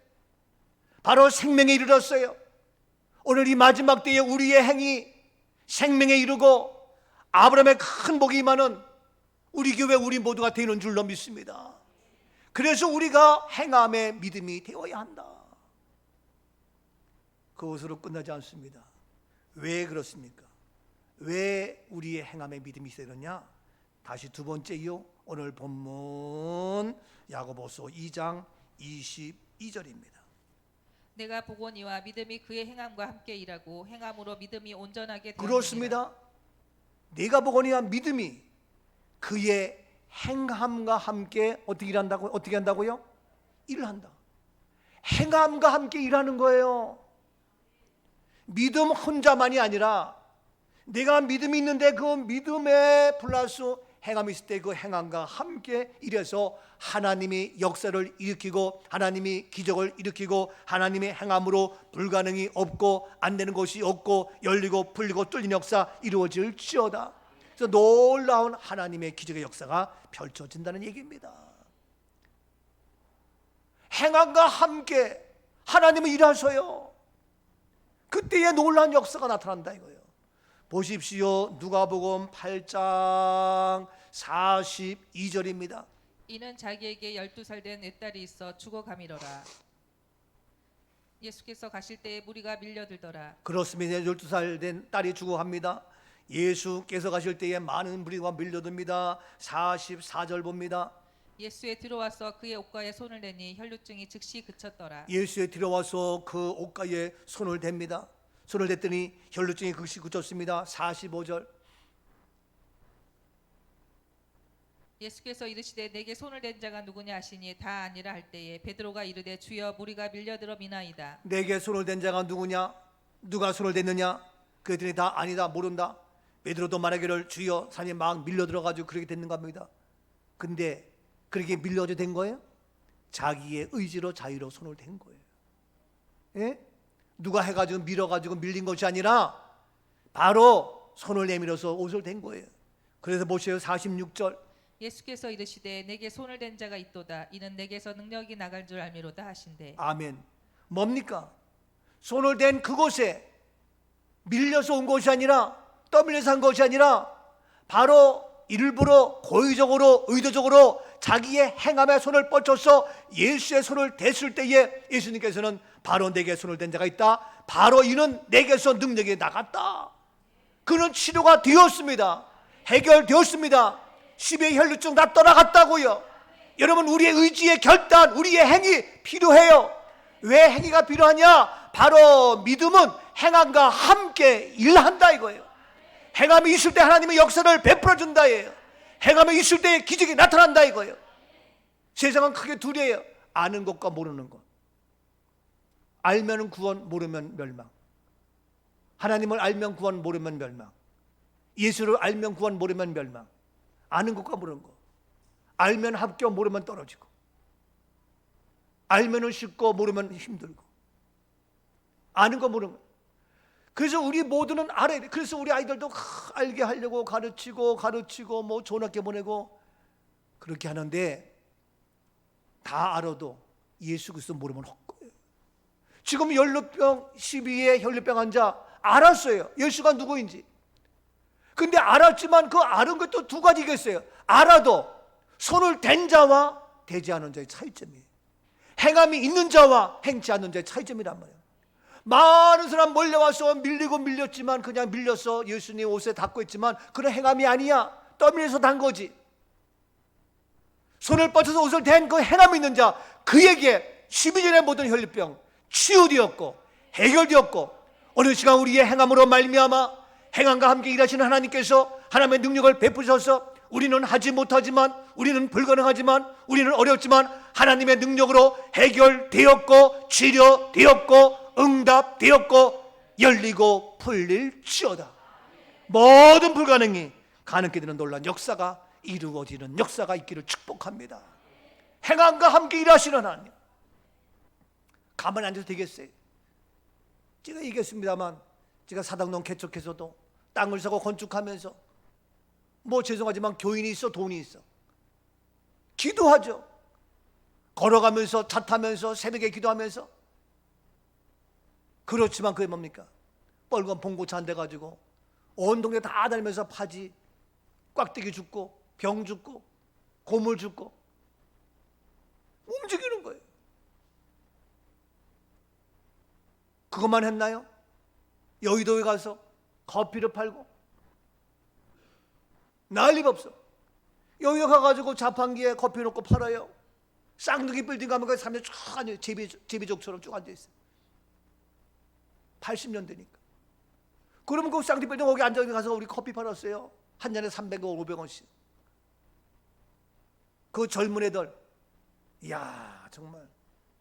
Speaker 1: 바로 생명에 이르렀어요. 오늘 이 마지막 때에 우리의 행위 생명에 이르고 아브라함의 큰 복이 임하는 우리 교회 우리 모두가 되는 줄로 믿습니다. 그래서 우리가 행함의 믿음이 되어야 한다. 그것으로 끝나지 않습니다. 왜 그렇습니까? 왜 우리의 행함의 믿음이 있어야 되느냐? 다시 두 번째요, 오늘 본문 야고보서 2장 22절입니다.
Speaker 2: 내가 보거니와 믿음이 그의 행함과 함께 일하고 행함으로 믿음이 온전하게 되었느니라.
Speaker 1: 그렇습니다. 내가 보거니와 믿음이 그의 행함과 함께 어떻게 일한다고? 어떻게 한다고요? 일을 한다. 행함과 함께 일하는 거예요. 믿음 혼자만이 아니라 내가 믿음이 있는데 그 믿음에 플러스 행함이 있을 때 그 행함과 함께 일해서 하나님이 역사를 일으키고 하나님이 기적을 일으키고 하나님의 행함으로 불가능이 없고 안 되는 것이 없고 열리고 풀리고 뚫린 역사 이루어질지어다. 그래서 놀라운 하나님의 기적의 역사가 펼쳐진다는 얘기입니다. 행함과 함께 하나님은 일하셔요. 그때에 놀라운 역사가 나타난다 이거예요. 보십시오. 누가복음 8장 42절입니다.
Speaker 2: 이는 자기에게 12살 된 외딸이 있어 죽어가미러라. 예수께서 가실 때에 무리가 밀려들더라.
Speaker 1: 그렇습니다. 12살 된 딸이 죽어갑니다. 예수께서 가실 때에 많은 무리가 밀려듭니다. 44절 봅니다.
Speaker 2: 예수에 들어와서 그의 옷가에 손을 대니 혈루증이 즉시 그쳤더라.
Speaker 1: 예수에 들어와서 그 옷가에 손을 댑니다. 손을 댔더니 혈루증이 즉시 그쳤습니다. 45절.
Speaker 2: 예수께서 이르시되 내게 손을 댄 자가 누구냐 하시니 다 아니라 할 때에 베드로가 이르되 주여 무리가 밀려들어 미나이다.
Speaker 1: 내게 손을 댄 자가 누구냐? 누가 손을 댔느냐? 그랬더니 다 아니다, 모른다. 베드로도 말하기를 주여, 산이 막 밀려 들어가지고 그렇게 됐는 겁니다. 근데 그렇게 밀려져 된 거예요? 자기의 의지로 자유로 손을 댄 거예요. 예? 누가 해가지고 밀어가지고 밀린 것이 아니라 바로 손을 내밀어서 옷을 댄 거예요. 그래서 보세요. 46절.
Speaker 2: 예수께서 이르시되 내게 손을 댄 자가 있도다. 이는 내게서 능력이 나갈 줄 알미로다 하신대.
Speaker 1: 아멘. 뭡니까? 손을 댄 그곳에 밀려서 온 것이 아니라, 떠밀려서 한 것이 아니라, 바로 일부러 고의적으로 의도적으로 자기의 행함에 손을 뻗쳐서 예수의 손을 댔을 때에 예수님께서는 바로 내게 손을 댄 자가 있다. 바로 이는 내게서 능력이 나갔다. 그는 치료가 되었습니다. 해결되었습니다. 12의 혈루증 다 떠나갔다고요. 여러분, 우리의 의지의 결단, 우리의 행위 필요해요. 왜 행위가 필요하냐? 바로 믿음은 행함과 함께 일한다 이거예요. 행함이 있을 때 하나님의 역사를 베풀어 준다 예요. 행함이 있을 때 기적이 나타난다 이거예요. 세상은 크게 둘이에요. 아는 것과 모르는 것. 알면 구원, 모르면 멸망. 하나님을 알면 구원, 모르면 멸망. 예수를 알면 구원, 모르면 멸망. 아는 것과 모르는 것. 알면 합격, 모르면 떨어지고. 알면은 쉽고 모르면 힘들고. 아는 거 모르는 거. 그래서 우리 모두는 알아야 돼. 그래서 우리 아이들도 알게 하려고 가르치고 뭐 좋은 학교 보내고 그렇게 하는데, 다 알아도 예수 그리스도 모르면 헛거예요. 지금 혈루병 12의 혈루병 환자 알았어요. 예수가 누구인지. 근데 알았지만 그 아는 것도 두 가지겠어요. 알아도 손을 댄 자와 대지 않은 자의 차이점이에요. 행함이 있는 자와 행치 않는 자의 차이점이란 말이에요. 많은 사람 몰려와서 밀렸지만 그냥 밀려서 예수님 옷에 닿고 있지만 그런 행함이 아니야. 떠밀려서 단 거지. 손을 뻗쳐서 옷을 댄 그 행함이 있는 자, 그에게 12년의 모든 혈루병 치유되었고 해결되었고, 어느 시간 우리의 행함으로 말미암아 행함과 함께 일하시는 하나님께서 하나님의 능력을 베푸셔서 우리는 하지 못하지만, 우리는 불가능하지만, 우리는 어렵지만 하나님의 능력으로 해결되었고 치료되었고 응답되었고 열리고 풀릴지어다. 모든 불가능이 가능케 되는 놀라운 역사가 이루어지는 역사가 있기를 축복합니다. 행함과 함께 일하시는 하나님, 가만히 앉아서 되겠어요? 제가 얘기했습니다만, 제가 사당동 개척해서도 땅을 사고 건축하면서 뭐 죄송하지만 교인이 있어 돈이 있어 기도하죠. 걸어가면서 차 타면서 새벽에 기도하면서. 그렇지만 그게 뭡니까? 빨간 봉고차 한 대 가지고 온 동네 다 다니면서 파지, 꽉대기 죽고 병 죽고 고물 죽고 움직이는 거예요. 그것만 했나요? 여의도에 가서 커피를 팔고 난리가 없어. 여기 가가지고 자판기에 커피 놓고 팔아요. 쌍둥이 빌딩 가면 그 사람들이 쭉 앉아, 제비족처럼 쭉 앉아있어요. 80년대니까. 그러면 그 쌍둥이 빌딩 거기 앉아가서 우리 커피 팔았어요. 한 잔에 300원, 500원씩. 그 젊은 애들, 이야 정말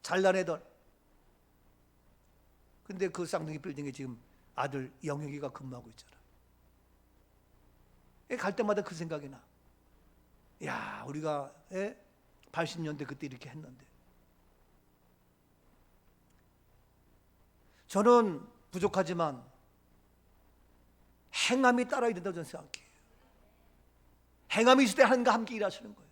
Speaker 1: 잘난 애들. 근데 그 쌍둥이 빌딩에 지금 아들 영혁이가 근무하고 있잖아. 갈 때마다 그 생각이 나. 야, 우리가 80년대 그때 이렇게 했는데. 저는 부족하지만 행함이 따라야 된다고 저는 생각해요. 행함이 있을 때 하나님과 함께 일하시는 거예요.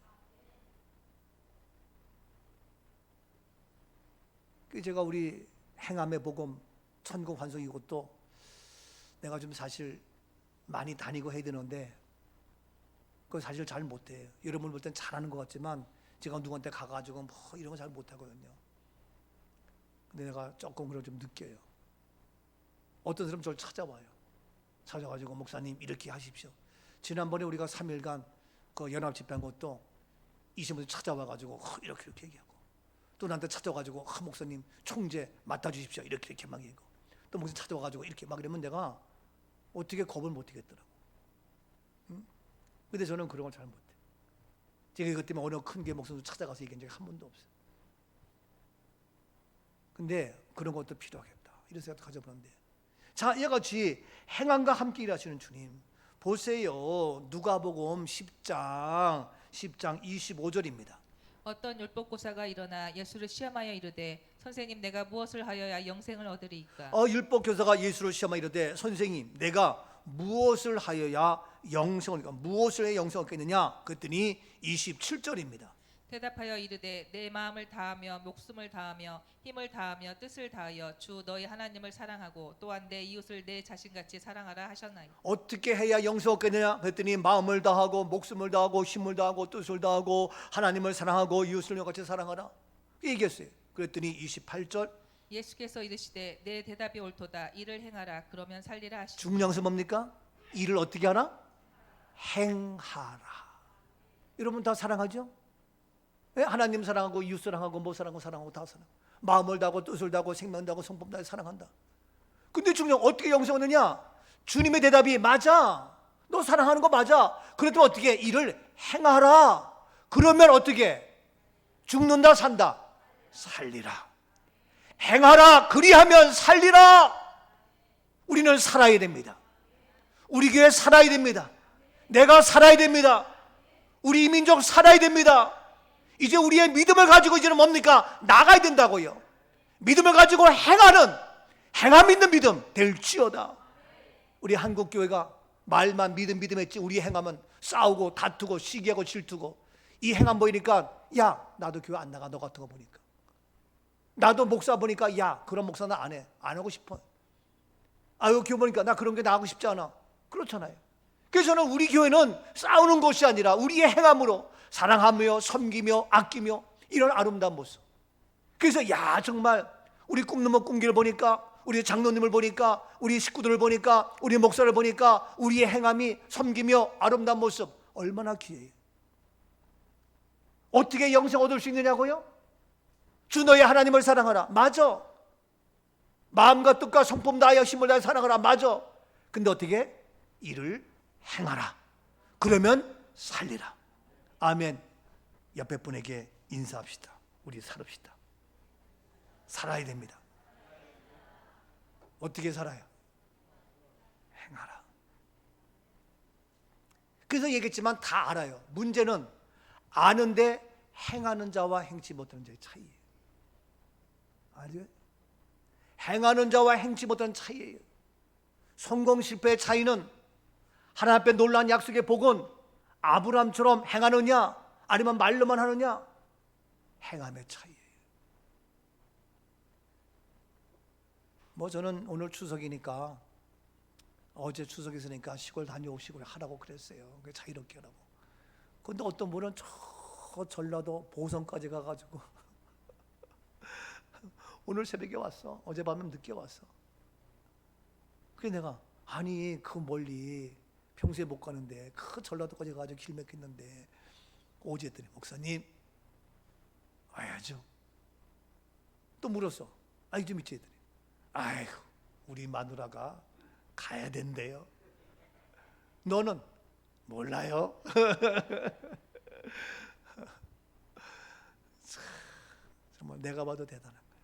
Speaker 1: 제가 우리 행함의 복음 천국 환송 이것도 내가 좀 사실 많이 다니고 해야 되는데 그거 사실 잘 못해요. 여러분 볼 땐 잘하는 것 같지만 제가 누구한테 가가지고 뭐 이런 거 잘 못하거든요. 근데 내가 조금 그걸 좀 느껴요. 어떤 사람 저를 찾아와가지고 목사님 이렇게 하십시오. 지난번에 우리가 3일간 그 연합 집회한 것도 이신분들 찾아와가지고 이렇게 얘기하고, 또 나한테 찾아와가지고 목사님 총재 맡아주십시오 이렇게 막 얘기하고, 또 목사님 찾아와가지고 이렇게 막 이러면 내가 어떻게 겁을 못 하겠더라고. 근데 저는 그런 걸 잘 못해. 제가 이것 때문에 어느 큰 게 목사님 찾아가서 얘기한 적이 한 번도 없어요. 근데 그런 것도 필요하겠다 이런 생각도 가져보는데, 자, 이같이 행함과 함께 일하시는 주님 보세요. 누가복음 10장 25절입니다.
Speaker 2: 어떤 율법고사가 일어나 예수를 시험하여 이르되 선생님 내가 무엇을 하여야 영생을 얻으리이까.
Speaker 1: 율법 교사가 예수를 시험하여 이르되 선생님 내가 무엇을 하여야 영생을 무엇을 해야 영생을 얻겠느냐 그랬더니 27절입니다.
Speaker 2: 대답하여 이르되 내 마음을 다하며 목숨을 다하며 힘을 다하며 뜻을 다하여 주 너희 하나님을 사랑하고 또한 내 이웃을 내 자신같이 사랑하라 하셨나이다.
Speaker 1: 어떻게 해야 영생 얻겠느냐 그랬더니 마음을 다하고 목숨을 다하고 힘을 다하고 뜻을 다하고 하나님을 사랑하고 이웃을 같이 사랑하라 얘기했어요. 그랬더니 28절
Speaker 2: 예수께서 이르시되 내 대답이 옳도다 이를 행하라 그러면 살리라 하시니.
Speaker 1: 중량수 뭡니까? 이를 어떻게 하라? 행하라. 여러분 다 사랑하죠? 예? 하나님 사랑하고 이웃 사랑하고 뭐 사랑하고 다 사랑. 마음을 다하고 뜻을 다하고 생명 다하고 성품 다해 사랑한다. 근데 중요한 어떻게 영생 얻느냐? 주님의 대답이 맞아. 너 사랑하는 거 맞아. 그래도 어떻게 이를 행하라. 그러면 어떻게 죽는다 산다 살리라. 행하라 그리하면 살리라. 우리는 살아야 됩니다. 우리 교회 살아야 됩니다. 내가 살아야 됩니다. 우리 민족 살아야 됩니다. 이제 우리의 믿음을 가지고 이제는 뭡니까? 나가야 된다고요. 믿음을 가지고 행함 있는 믿음 될지어다. 우리 한국 교회가 말만 믿음 했지 우리 행함은 싸우고 다투고 시기하고 질투고 이 행함 보이니까 야 나도 교회 안 나가 너 같은 거 보니까 나도 목사 보니까 야 그런 목사 나 안 하고 싶어. 아유 교회 보니까 나 그런 게 나가고 싶지 않아. 그렇잖아요. 그래서 저는 우리 교회는 싸우는 것이 아니라 우리의 행함으로 사랑하며 섬기며 아끼며 이런 아름다운 모습. 그래서 야 정말 우리 꿈넘어 꿈길을 보니까 우리 장로님을 보니까 우리 식구들을 보니까 우리 목사를 보니까 우리의 행함이 섬기며 아름다운 모습 얼마나 귀해요. 어떻게 영생 얻을 수 있느냐고요? 주 너의 하나님을 사랑하라. 맞아. 마음과 뜻과 성품 다하여 힘을 다해 사랑하라. 맞아. 근데 어떻게? 이를 행하라. 그러면 살리라. 아멘. 옆에 분에게 인사합시다. 우리 살읍시다. 살아야 됩니다. 어떻게 살아요? 행하라. 그래서 얘기했지만 다 알아요. 문제는 아는데 행하는 자와 행치 못하는 자의 차이예요. 알죠? 행하는 자와 행치 못하는 차이예요. 성공 실패의 차이는 하나님 앞에 놀라운 약속의 복은 아브라함처럼 행하느냐 아니면 말로만 하느냐 행함의 차이예요. 뭐 저는 오늘 추석이니까 어제 추석 있으니까 시골 다녀오고 시골에 하라고 그랬어요. 자유롭게 하라고. 근데 어떤 분은 저 전라도 보성까지 가가지고 오늘 새벽에 왔어. 어젯밤에 늦게 왔어. 그래 내가 아니 그 멀리 평소에 못 가는데 그 전라도까지 가가지고 길 막혔는데 어제 했더니 목사님 와야죠. 또 물었어. 아니 좀 있지 했더니 아이고 우리 마누라가 가야 된대요. 너는 몰라요. 정말 내가 봐도 대단한 거야.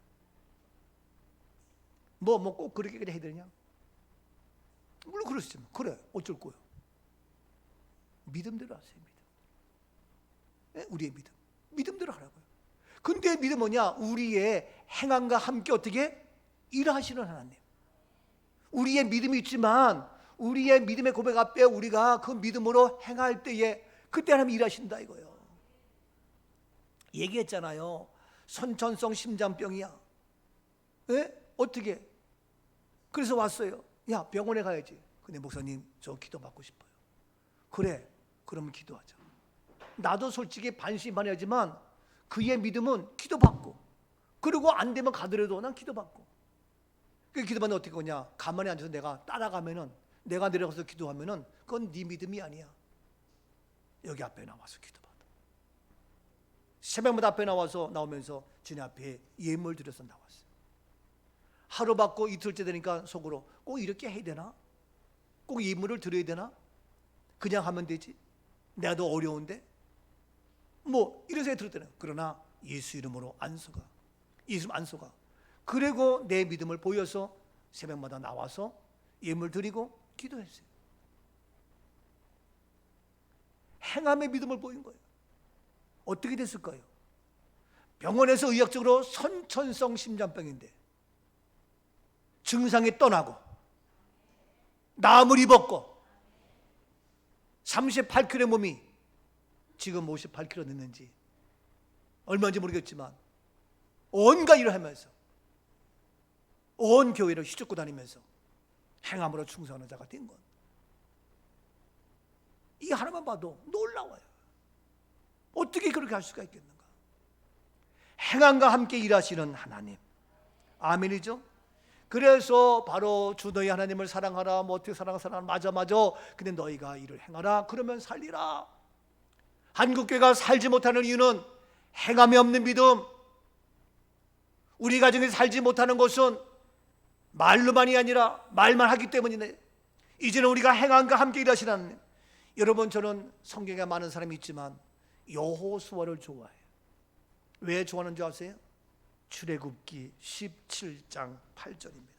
Speaker 1: 뭐 꼭 그렇게 해야 되냐? 물론 그러시지만 그래 어쩔 거요. 믿음대로 하세요. 믿음. 우리의 믿음대로 하라고요. 근데 믿음 뭐냐? 우리의 행함과 함께 어떻게 일하시는 하나님. 우리의 믿음이 있지만 우리의 믿음의 고백 앞에 우리가 그 믿음으로 행할 때에 그때 하나님 일하신다 이거예요. 얘기했잖아요. 선천성 심장병이야. 예? 어떻게? 그래서 왔어요. 야 병원에 가야지. 근데 목사님 저 기도 받고 싶어요. 그래 그러면 기도하자. 나도 솔직히 반신반의하지만 그의 믿음은 기도받고 그리고 안 되면 가더라도 난 기도받고. 그 기도받는 어떻게 하냐? 가만히 앉아서 내가 따라가면은 내가 내려가서 기도하면은 그건 네 믿음이 아니야. 여기 앞에 나와서 기도받아. 새벽마다 앞에 나오면서 주님 앞에 예물 드려서 나왔어요. 하루 받고 이틀째 되니까 속으로 꼭 이렇게 해야 되나? 꼭 예물을 드려야 되나? 그냥 하면 되지. 내가 더 어려운데? 뭐 이런 생각이 들었잖아요. 그러나 예수 이름으로 안 속아. 예수 안 속아. 그리고 내 믿음을 보여서 새벽마다 나와서 예물 드리고 기도했어요. 행함의 믿음을 보인 거예요. 어떻게 됐을까요? 병원에서 의학적으로 선천성 심장병인데 증상이 떠나고 나음을 입었고 38kg의 몸이 지금 58kg 됐는지 얼마인지 모르겠지만 온갖 일을 하면서 온 교회를 휘젓고 다니면서 행함으로 충성하는 자가 된 것. 이 하나만 봐도 놀라워요. 어떻게 그렇게 할 수가 있겠는가? 행함과 함께 일하시는 하나님. 아멘이죠? 그래서 바로 주 너희 하나님을 사랑하라. 뭐 어떻게 사랑하라. 맞아. 근데 너희가 일을 행하라. 그러면 살리라. 한국교회가 살지 못하는 이유는 행함이 없는 믿음. 우리 가정에 살지 못하는 것은 말로만이 아니라 말만 하기 때문이네. 이제는 우리가 행함과 함께 일하시는 하나님. 여러분, 저는 성경에 많은 사람이 있지만 여호수아를 좋아해요. 왜 좋아하는 줄 아세요? 출애굽기 17장 8절입니다.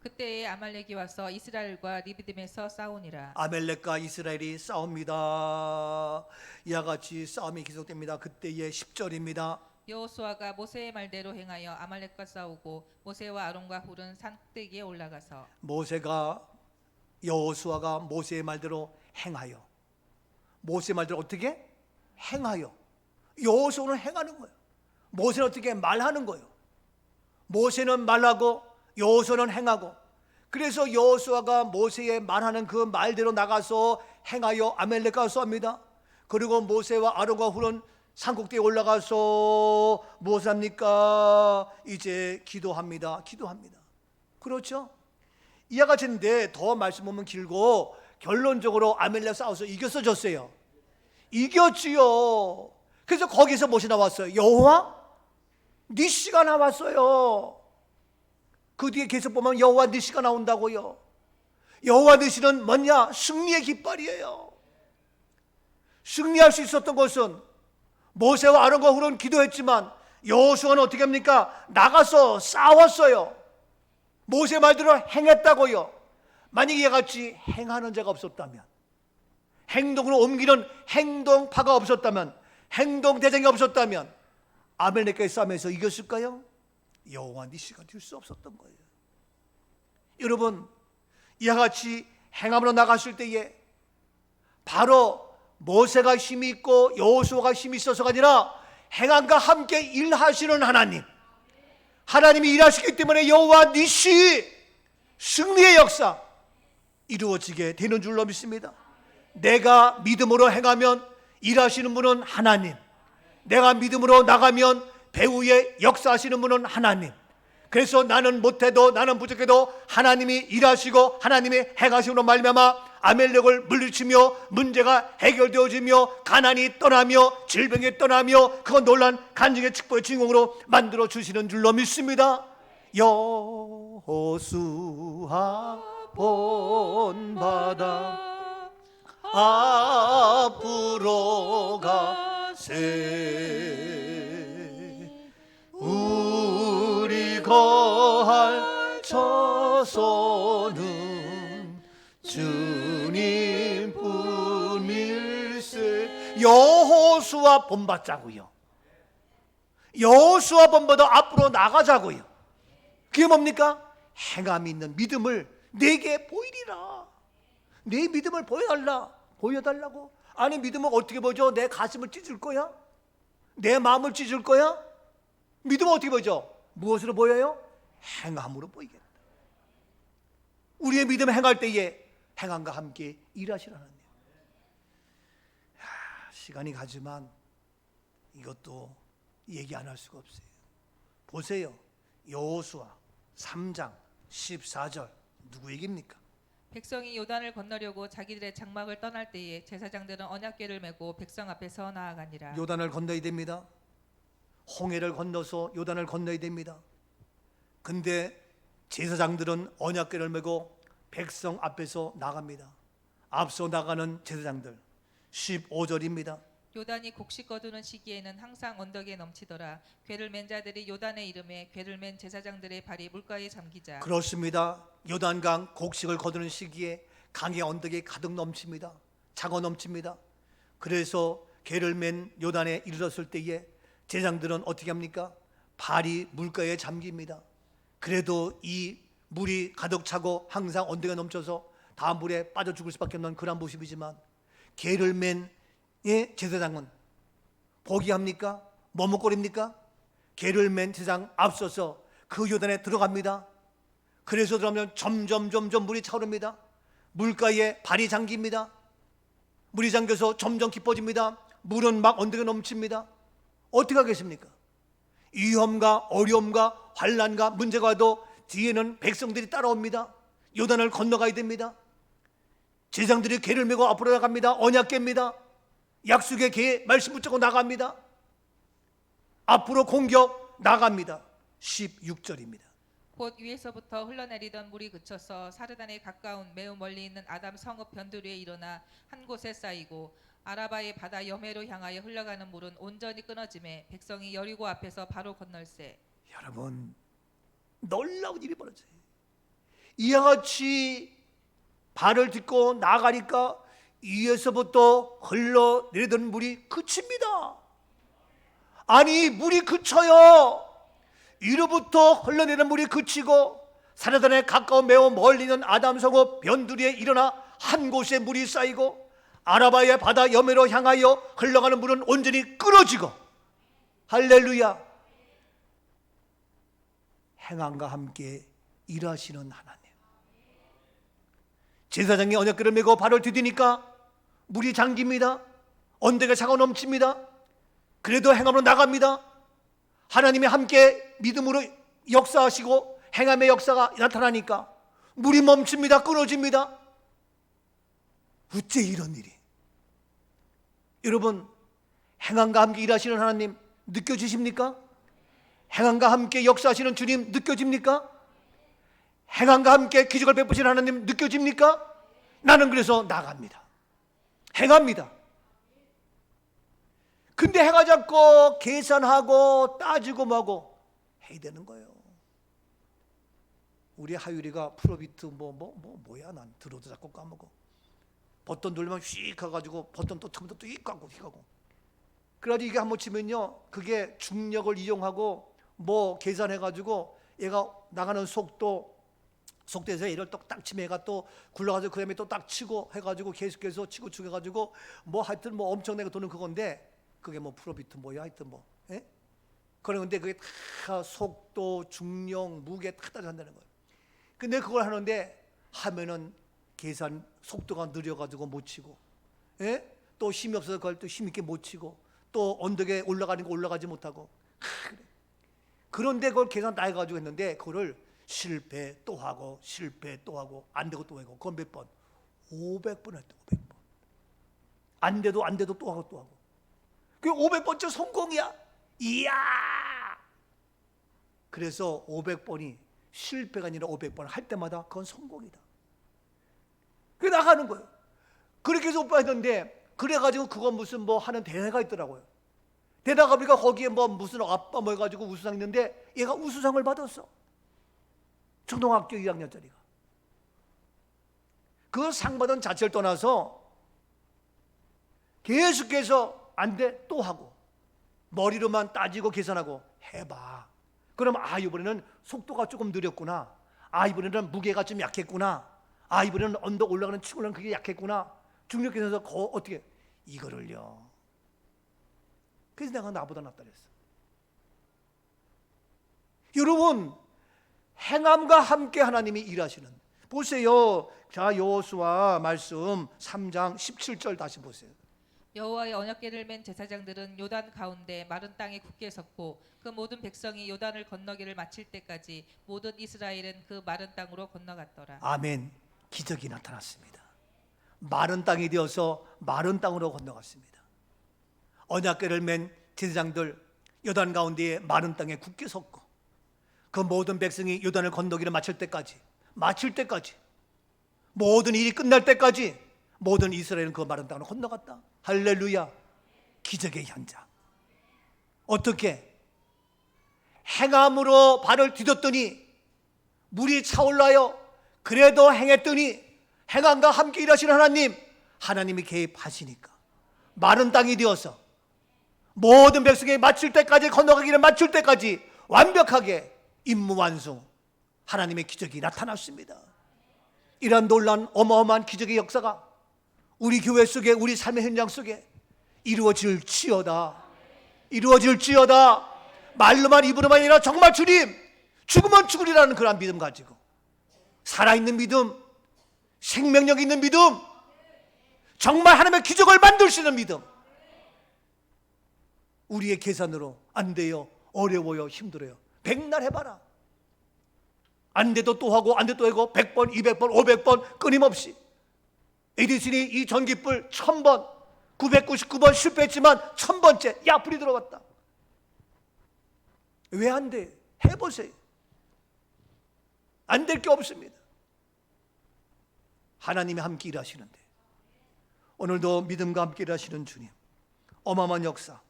Speaker 2: 그때에 아말렉이 와서 이스라엘과 리비딤에서 싸우니라.
Speaker 1: 아멜렉과 이스라엘이 싸웁니다. 이와 같이 싸움이 계속됩니다. 그때의 10절입니다.
Speaker 2: 여호수아가 모세의 말대로 행하여 아말렉과 싸우고 모세와 아론과 훌은 산꼭대기에 올라가서
Speaker 1: 여호수아가 모세의 말대로 행하여, 모세의 말대로 어떻게? 행하여. 여호수아는 행하는 거예요. 모세는 어떻게? 말하는 거예요. 모세는 말하고 여호수아는 행하고. 그래서 여호수아가 모세의 말하는 그 말대로 나가서 행하여 아멜렉과 싸웁니다. 그리고 모세와 아론과 훌은 산꼭대기에 올라가서 무엇을 합니까? 이제 기도합니다. 그렇죠? 이와 같은데 더 말씀 보면 길고 결론적으로 아멜렉 싸워서 이겼어 졌어요? 이겼지요. 그래서 거기서 무엇이 나왔어요? 여호와 니시가 나왔어요. 그 뒤에 계속 보면 여호와 니시가 나온다고요. 여호와 니시는 뭐냐? 승리의 깃발이에요. 승리할 수 있었던 것은 모세와 아론과 훌은 기도했지만 여호수아는 어떻게 합니까? 나가서 싸웠어요. 모세 말대로 행했다고요. 만약에 이와 같이 행하는 자가 없었다면, 행동으로 옮기는 행동파가 없었다면, 행동 대장이 없었다면 아멜렉과의 싸움에서 이겼을까요? 여호와 니시가 될 수 없었던 거예요. 여러분, 이와 같이 행함으로 나갔을 때에 바로 모세가 힘이 있고 여호수아가 힘이 있어서가 아니라 행함과 함께 일하시는 하나님, 하나님이 일하시기 때문에 여호와 니시 승리의 역사 이루어지게 되는 줄로 믿습니다. 내가 믿음으로 행하면 일하시는 분은 하나님, 내가 믿음으로 나가면 배후에 역사하시는 분은 하나님. 그래서 나는 못해도, 나는 부족해도 하나님이 일하시고 하나님이 행하심으로 말미암아 아멜렉을 물리치며 문제가 해결되어지며 가난이 떠나며 질병이 떠나며 그 놀란 간증의 축복의 주인공으로 만들어 주시는 줄로 믿습니다. 여호수아 본받아 앞으로 가세, 우리 거할 처소는 주님뿐일세. 여호수아 본받자고요. 여호수아 본받아 앞으로 나가자고요. 그게 뭡니까? 행함이 있는 믿음을 내게 보이리라. 내 믿음을 보여달라고. 아니, 믿음은 어떻게 보죠? 내 가슴을 찢을 거야? 내 마음을 찢을 거야? 믿음은 어떻게 보죠? 무엇으로 보여요? 행함으로 보이겠다. 우리의 믿음 행할 때에 행함과 함께 일하시라는 거예요. 시간이 가지만 이것도 얘기 안 할 수가 없어요. 보세요. 여호수아 3장 14절 누구 얘기입니까?
Speaker 2: 백성이 요단을 건너려고 자기들의 장막을 떠날 때에 제사장들은 언약궤를 메고 백성 앞에서 나아가니라.
Speaker 1: 요단을 건너야 됩니다. 홍해를 건너서 요단을 건너야 됩니다. 근데 제사장들은 언약궤를 메고 백성 앞에서 나갑니다. 앞서 나가는 제사장들 15절입니다.
Speaker 2: 요단이 곡식 거두는 시기에는 항상 언덕에 넘치더라. 궤를 맨 자들이 요단의 이름에 궤를 맨 제사장들의 발이 물가에 잠기자.
Speaker 1: 그렇습니다. 요단강 곡식을 거두는 시기에 강의 언덕이 가득 넘칩니다. 차고 넘칩니다. 그래서 궤를 맨 요단에 이르렀을 때에 제사장들은 어떻게 합니까? 발이 물가에 잠깁니다. 그래도 이 물이 가득 차고 항상 언덕에 넘쳐서 다 물에 빠져 죽을 수밖에 없는 그런 모습이지만, 개를 맨 제사장은 복이 합니까? 머뭇거립니까? 개를 맨 제사장 앞서서 그 요단에 들어갑니다. 그래서 들어가면 점점 물이 차오릅니다. 물가에 발이 잠깁니다. 물이 잠겨서 점점 깊어집니다. 물은 막 언덕에 넘칩니다. 어떻게 하겠습니까? 위험과 어려움과 환난과 문제가 와도 뒤에는 백성들이 따라옵니다. 요단을 건너가야 됩니다. 제사장들이 개를 메고 앞으로 나갑니다. 언약궤입니다. 약속의 개 말씀 붙잡고 나갑니다. 앞으로 공격 나갑니다. 16절입니다.
Speaker 2: 곧 위에서부터 흘러내리던 물이 그쳐서 사르단에 가까운 매우 멀리 있는 아담 성읍 변두리에 일어나 한 곳에 쌓이고, 아라바의 바다 여매로 향하여 흘러가는 물은 온전히 끊어지매 백성이 여리고 앞에서 바로 건널세.
Speaker 1: 여러분, 놀라운 일이 벌어져요. 이와 같이 발을 딛고 나가니까 위에서부터 흘러내리던 물이 그칩니다. 아니, 물이 그쳐요. 위로부터 흘러내리는 물이 그치고 사르단에 가까운 매우 멀리 있는 아담 성읍 변두리에 일어나 한 곳에 물이 쌓이고, 아라바의 바다 여매로 향하여 흘러가는 물은 온전히 끊어지고, 할렐루야. 행함과 함께 일하시는 하나님. 제사장이 언약궤를 메고 발을 디디니까 물이 잠깁니다. 언덕에 차가 넘칩니다. 그래도 행함으로 나갑니다. 하나님이 함께 믿음으로 역사하시고 행함의 역사가 나타나니까 물이 멈춥니다. 끊어집니다. 어째 이런 일이? 여러분, 행함과 함께 일하시는 하나님 느껴지십니까? 행함과 함께 역사하시는 주님 느껴집니까? 행함과 함께 기적을 베푸시는 하나님 느껴집니까? 나는 그래서 나갑니다. 행합니다. 근데 해가 잡고 계산하고 따지고 뭐고 해야 되는 거예요. 우리 하율이가 프로비트 뭐야, 난 들어도 자꾸 까먹어. 버튼 누르면 휙 가가지고 버튼 또 처음부터 또 휙 가고 휙 가고. 그래가지고 이게 한번 치면요, 그게 중력을 이용하고 뭐 계산해가지고 얘가 나가는 속도에서 얘를 또 딱 치면 얘가 또 굴러가서 그 다음에 또 딱 치고 해가지고 계속해서 치고 해가지고 뭐 하여튼 뭐 엄청나게 도는 그건데, 그게 뭐 프로비트 뭐야 하여튼 뭐, 예? 그런데 그게 다 속도, 중력, 무게 다 따라간다는 거예요. 근데 그걸 하는데 하면은 계산 속도가 느려가지고 못 치고, 예? 또 힘이 없어서 그걸 또 힘있게 못 치고, 또 언덕에 올라가는 거 올라가지 못하고. 그래. 그런데 그걸 계산 다 해가지고 했는데 그거를 실패 또 하고 실패 또 하고 안 되고 또 하고, 그건 몇 번? 500번 했다. 500번. 안 돼도 또 하고 또 하고. 그게 500번째 성공이야. 이야. 그래서 500번이 실패가 아니라 500번 할 때마다 그건 성공이다. 그게 나가는 거예요. 그렇게 해서 오빠 했는데, 그래가지고 그거 무슨 뭐 하는 대회가 있더라고요. 대회가 보니까 거기에 뭐 무슨 아빠 뭐 해가지고 우수상 있는데 얘가 우수상을 받았어. 초등학교 2학년짜리가. 그 상 받은 자체를 떠나서 계속해서 안 돼 또 하고, 머리로만 따지고 계산하고 해봐. 그럼 이번에는 속도가 조금 느렸구나. 이번에는 무게가 좀 약했구나. 이번에는 언덕 올라가는 치고는 그게 약했구나. 중력 계산해서 어떻게 이거를요. 그래서 내가 나보다 낫다 그랬어. 여러분, 행함과 함께 하나님이 일하시는, 보세요. 자, 여호수아 말씀 3장 17절 다시 보세요.
Speaker 2: 여호와의 언약궤를 맨 제사장들은 요단 가운데 마른 땅에 굳게 섰고, 그 모든 백성이 요단을 건너기를 마칠 때까지 모든 이스라엘은 그 마른 땅으로 건너갔더라.
Speaker 1: 아멘. 기적이 나타났습니다. 마른 땅이 되어서 마른 땅으로 건너갔습니다. 언약궤를 맨 제사장들 요단 가운데에 마른 땅에 굳게 섰고, 그 모든 백성이 요단을 건너기를 마칠 때까지 모든 일이 끝날 때까지 모든 이스라엘은 그 마른 땅으로 건너갔다. 할렐루야. 기적의 현장. 어떻게? 행함으로 발을 디뎠더니 물이 차올라요. 그래도 행했더니 행함과 함께 일하시는 하나님이 개입하시니까 마른 땅이 되어서 모든 백성이 마칠 때까지, 건너가기를 마칠 때까지 완벽하게 임무 완성, 하나님의 기적이 나타났습니다. 이러한 놀라운 어마어마한 기적의 역사가 우리 교회 속에, 우리 삶의 현장 속에 이루어질지어다. 이루어질지어다. 말로만, 입으로만 아니라 정말 주님, 죽으면 죽으리라는 그런 믿음 가지고, 살아있는 믿음, 생명력 있는 믿음, 정말 하나님의 기적을 만들 수 있는 믿음. 우리의 계산으로 안 돼요, 어려워요, 힘들어요, 백날 해봐라. 안 돼도 또 하고, 안 돼도 또 하고, 100번, 200번, 500번 끊임없이. 에디슨이 이 전기불 1000번, 999번 실패했지만 1000번째 야, 불이 들어왔다. 왜 안 돼? 해보세요. 안 될 게 없습니다. 하나님이 함께 일하시는데, 오늘도 믿음과 함께 일하시는 주님, 어마어마한 역사.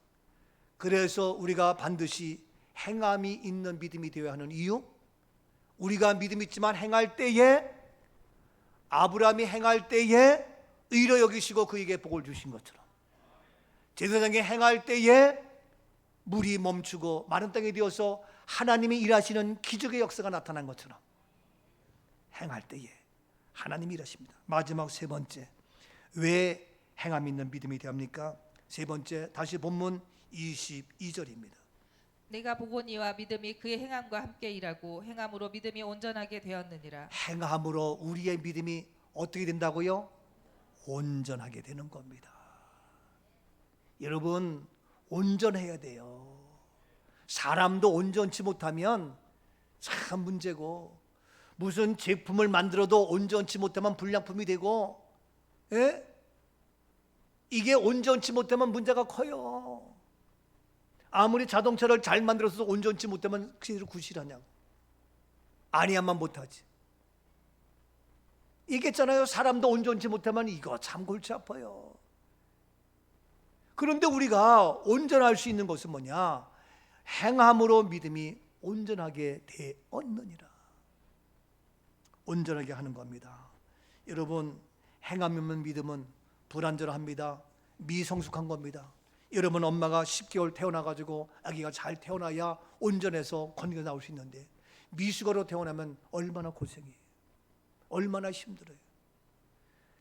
Speaker 1: 그래서 우리가 반드시 행함이 있는 믿음이 되어야 하는 이유, 우리가 믿음 있지만 행할 때에, 아브라함이 행할 때에 의로 여기시고 그에게 복을 주신 것처럼, 제사장이 행할 때에 물이 멈추고 마른 땅이 되어서 하나님이 일하시는 기적의 역사가 나타난 것처럼, 행할 때에 하나님이 일하십니다. 마지막 세 번째, 왜 행함 있는 믿음이 되합니까? 세 번째, 다시 본문 22절입니다.
Speaker 2: 내가 보고니와 믿음이 그의 행함과 함께 일하고 행함으로 믿음이 온전하게 되었느니라.
Speaker 1: 행함으로 우리의 믿음이 어떻게 된다고요? 온전하게 되는 겁니다. 여러분, 온전해야 돼요. 사람도 온전치 못하면 참 문제고, 무슨 제품을 만들어도 온전치 못하면 불량품이 되고, 예? 이게 온전치 못하면 문제가 커요. 아무리 자동차를 잘 만들어서 온전치 못하면 그대로 구실하냐고. 아니야만 못하지. 이겠잖아요. 사람도 온전치 못하면 이거 참 골치 아파요. 그런데 우리가 온전할 수 있는 것은 뭐냐? 행함으로 믿음이 온전하게 되었느니라. 온전하게 하는 겁니다. 여러분, 행함 없는 믿음은 불완전합니다. 미성숙한 겁니다. 여러분, 엄마가 10개월 태어나가지고 아기가 잘 태어나야 온전해서 건강히 나올 수 있는데, 미숙아로 태어나면 얼마나 고생이에요. 얼마나 힘들어요.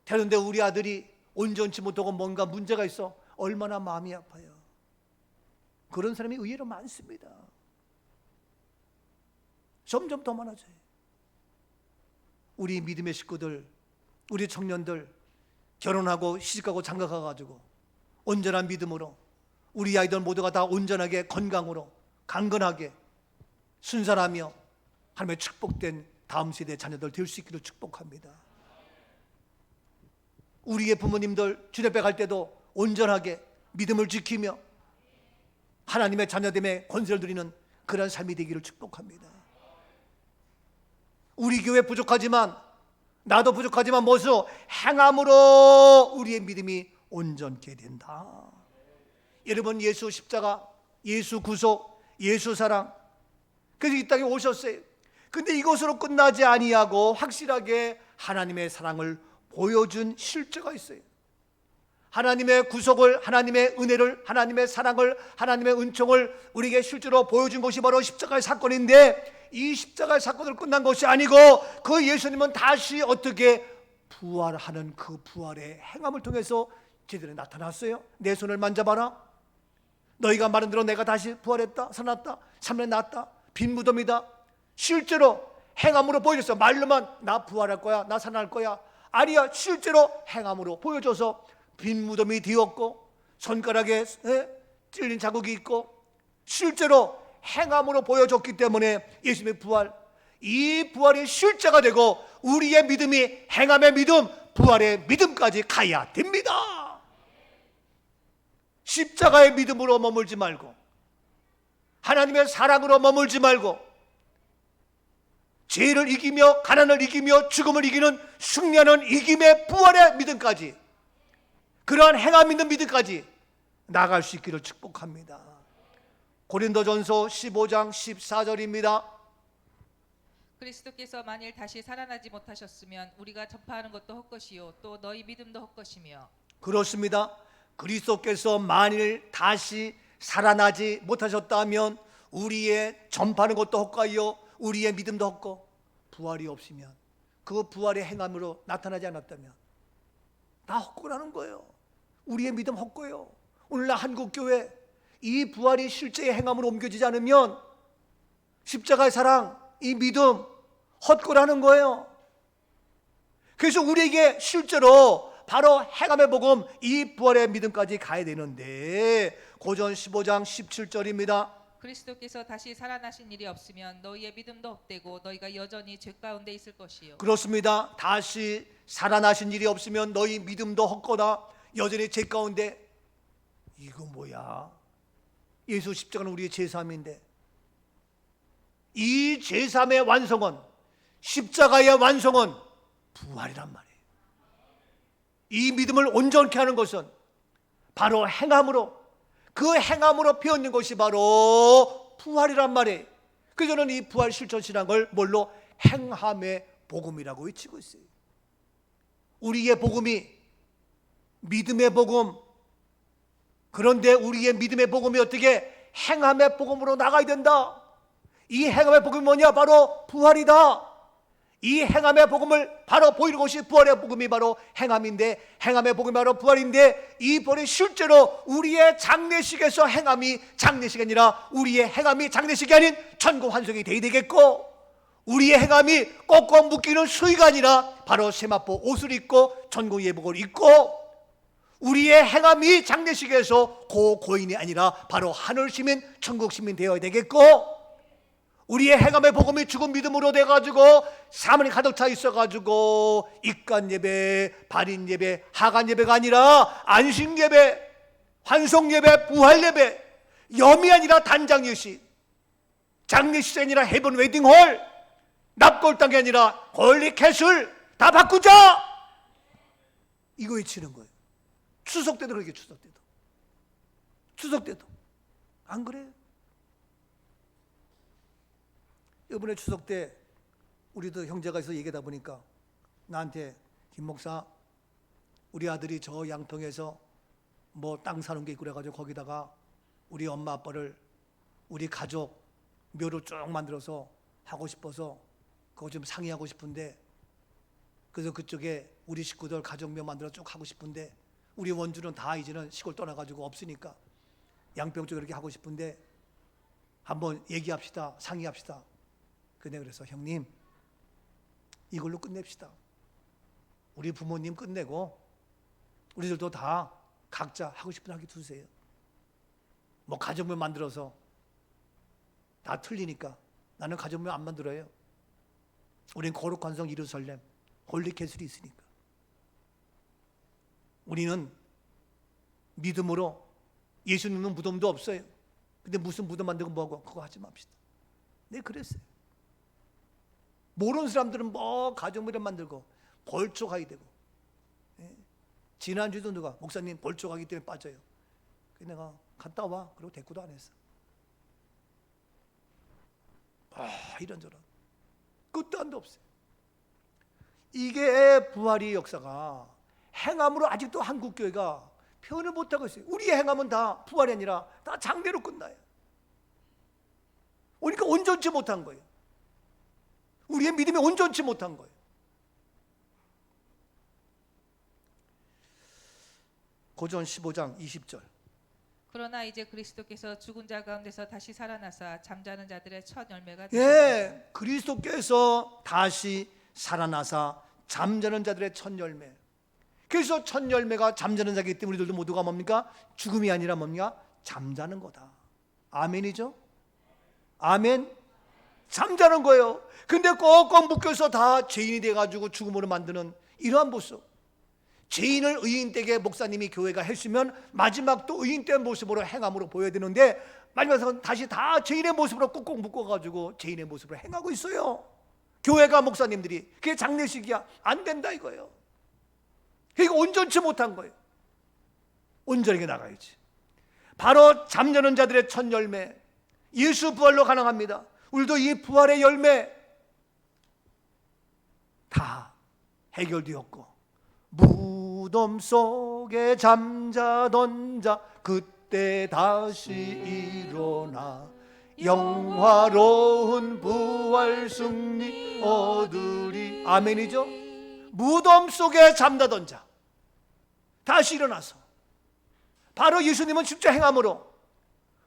Speaker 1: 태어났는데 우리 아들이 온전치 못하고 뭔가 문제가 있어, 얼마나 마음이 아파요. 그런 사람이 의외로 많습니다. 점점 더 많아져요. 우리 믿음의 식구들, 우리 청년들, 결혼하고 시집가고 장가가가지고 온전한 믿음으로 우리 아이들 모두가 다 온전하게, 건강으로, 강건하게, 순살하며 하나님의 축복된 다음 세대 자녀들 될 수 있기를 축복합니다. 우리의 부모님들 주님 앞에 갈 때도 온전하게 믿음을 지키며 하나님의 자녀됨에 권세를 드리는 그런 삶이 되기를 축복합니다. 우리 교회 부족하지만, 나도 부족하지만 무엇으로? 행함으로 우리의 믿음이 온전케 된다. 여러분, 예수 십자가, 예수 구속, 예수 사랑, 그래서 이 땅에 오셨어요. 근데 이것으로 끝나지 아니하고 확실하게 하나님의 사랑을 보여준 실제가 있어요. 하나님의 구속을, 하나님의 은혜를, 하나님의 사랑을, 하나님의 은총을 우리에게 실제로 보여준 것이 바로 십자가의 사건인데, 이 십자가의 사건으로 끝난 것이 아니고 그 예수님은 다시 어떻게 부활하는 그 부활의 행함을 통해서 제대로 나타났어요. 내 손을 만져봐라. 너희가 말한 대로 내가 다시 부활했다, 살아났다, 3년 났다, 빈 무덤이다. 실제로 행함으로 보여줬어요. 말로만 나 부활할 거야, 나 살아날 거야. 아니야, 실제로 행함으로 보여줘서 빈 무덤이 되었고, 손가락에 찔린 자국이 있고, 실제로 행함으로 보여줬기 때문에 예수님의 부활, 이 부활이 실제가 되고 우리의 믿음이 행함의 믿음, 부활의 믿음까지 가야 됩니다. 십자가의 믿음으로 머물지 말고, 하나님의 사랑으로 머물지 말고, 죄를 이기며 가난을 이기며 죽음을 이기는 승리하는 이김의 부활의 믿음까지, 그러한 행함 있는 믿음까지 나아갈 수 있기를 축복합니다. 고린도전서 15장 14절입니다.
Speaker 2: 그리스도께서 만일 다시 살아나지 못하셨으면 우리가 전파하는 것도 헛것이요 또 너희 믿음도 헛것이며.
Speaker 1: 그렇습니다. 그리스도께서 만일 다시 살아나지 못하셨다면 우리의 전파하는 것도 헛가요, 우리의 믿음도 헛고, 부활이 없으면, 그 부활의 행함으로 나타나지 않았다면 다 헛고라는 거예요. 우리의 믿음 헛고요. 오늘날 한국교회 이 부활이 실제의 행함으로 옮겨지지 않으면 십자가의 사랑, 이 믿음 헛고라는 거예요. 그래서 우리에게 실제로 바로 행함의 복음, 이 부활의 믿음까지 가야 되는데, 고전 15장 17절입니다.
Speaker 2: 그리스도께서 다시 살아나신 일이 없으면 너희의 믿음도 헛되고 너희가 여전히 죄 가운데 있을 것이요.
Speaker 1: 그렇습니다. 다시 살아나신 일이 없으면 너희 믿음도 헛거다, 여전히 죄 가운데. 이거 뭐야? 예수 십자가는 우리의 제사함인데, 이 제사함의 완성은, 십자가의 완성은 부활이란 말이에요. 이 믿음을 온전케 하는 것은 바로 행함으로, 그 행함으로 표현된 것이 바로 부활이란 말이에요. 그래서 저는 이 부활 실천 신앙을 뭘로? 행함의 복음이라고 외치고 있어요. 우리의 복음이 믿음의 복음, 그런데 우리의 믿음의 복음이 어떻게 행함의 복음으로 나가야 된다. 이 행함의 복음이 뭐냐? 바로 부활이다. 이 행함의 복음을 바로 보이는 것이 부활의 복음이 바로 행함인데, 행함의 복음이 바로 부활인데, 이 부활이 실제로 우리의 장례식에서 행함이 장례식이 아니라 우리의 행함이 장례식이 아닌 천국 환송이 되어야 되겠고, 우리의 행함이 꺾어 묶이는 수의가 아니라 바로 세마포 옷을 입고 천국 예복을 입고, 우리의 행함이 장례식에서 고인이 아니라 바로 하늘 시민, 천국 시민 되어야 되겠고, 우리의 행함의 복음이 죽은 믿음으로 돼가지고 사문이 가득 차 있어가지고 입간 예배, 발인 예배, 하간 예배가 아니라 안식 예배, 환송 예배, 부활 예배, 염이 아니라 단장 예식, 장례식이 아니라 헤븐 웨딩홀, 납골당이 아니라 홀리 캐슬 다 바꾸자, 이거 외치는 거예요. 추석 때도 그렇게, 추석 때도 안 그래요? 이번에 추석 때 우리도 형제가 있어 얘기하다 보니까 나한테, 김 목사, 우리 아들이 저 양평에서 뭐 땅 사는 게 있고 그래가지고 거기다가 우리 엄마 아빠를, 우리 가족 묘로 쭉 만들어서 하고 싶어서 그거 좀 상의하고 싶은데, 그래서 그쪽에 우리 식구들 가족묘 만들어 쭉 하고 싶은데, 우리 원주는 다 이제는 시골 떠나가지고 없으니까 양평 쪽에 이렇게 하고 싶은데 한번 얘기합시다, 상의합시다. 근데 그래서 형님, 이걸로 끝냅시다. 우리 부모님 끝내고 우리들도 다 각자 하고 싶은 하기 두세요. 뭐 가족묘 만들어서 다 틀리니까 나는 가족묘 안 만들어요. 우린 거룩한 성 예루살렘 홀리 캐슬이 있으니까. 우리는 믿음으로, 예수님은 무덤도 없어요. 근데 무슨 무덤 만들고 뭐하고, 그거 하지 맙시다. 네, 그랬어요. 모르는 사람들은 뭐 가족묘를 만들고 벌초가야 되고, 지난주도 누가 목사님 벌초가기 때문에 빠져요. 그래서 내가 갔다 와, 그리고 대꾸도 안 했어. 이런저런 끝도 한도 없어요. 이게 부활의 역사가, 행함으로 아직도 한국교회가 표현을 못하고 있어요. 우리의 행함은 다 부활이 아니라 다 장례로 끝나요. 그러니까 온전치 못한 거예요. 우리의 믿음이 온전치 못한 거예요. 고전 15장 20절.
Speaker 2: 그러나 이제 그리스도께서 죽은 자 가운데서 다시 살아나사 잠자는 자들의 첫 열매가
Speaker 1: 예, 그리스도께서 다시 살아나사 잠자는 자들의 첫 열매. 그래서 첫 열매가 잠자는 자이기 때문에 우리들도 모두가 뭡니까? 죽음이 아니라 뭡니까? 잠자는 거다. 아멘이죠? 아멘. 잠자는 거예요. 근데 꼭꼭 묶여서 다 죄인이 돼가지고 죽음으로 만드는 이러한 모습. 죄인을 의인되게 목사님이 교회가 했으면 마지막 또 의인된 모습으로 행함으로 보여야 되는데, 마지막에 다시 다 죄인의 모습으로 꾹꾹 묶어가지고 죄인의 모습으로 행하고 있어요. 교회가, 목사님들이. 그게 장례식이야. 안 된다 이거예요. 그러니까 온전치 못한 거예요. 온전하게 나가야지. 바로 잠자는 자들의 첫 열매, 예수 부활로 가능합니다. 우리도 이 부활의 열매 다 해결되었고, 무덤 속에 잠자던 자 그때 때 다시 일어나 영화로운 부활 승리 얻으리. 아멘이죠? 무덤 속에 잠자던 자 다시 일어나서, 바로 예수님은 십자 행함으로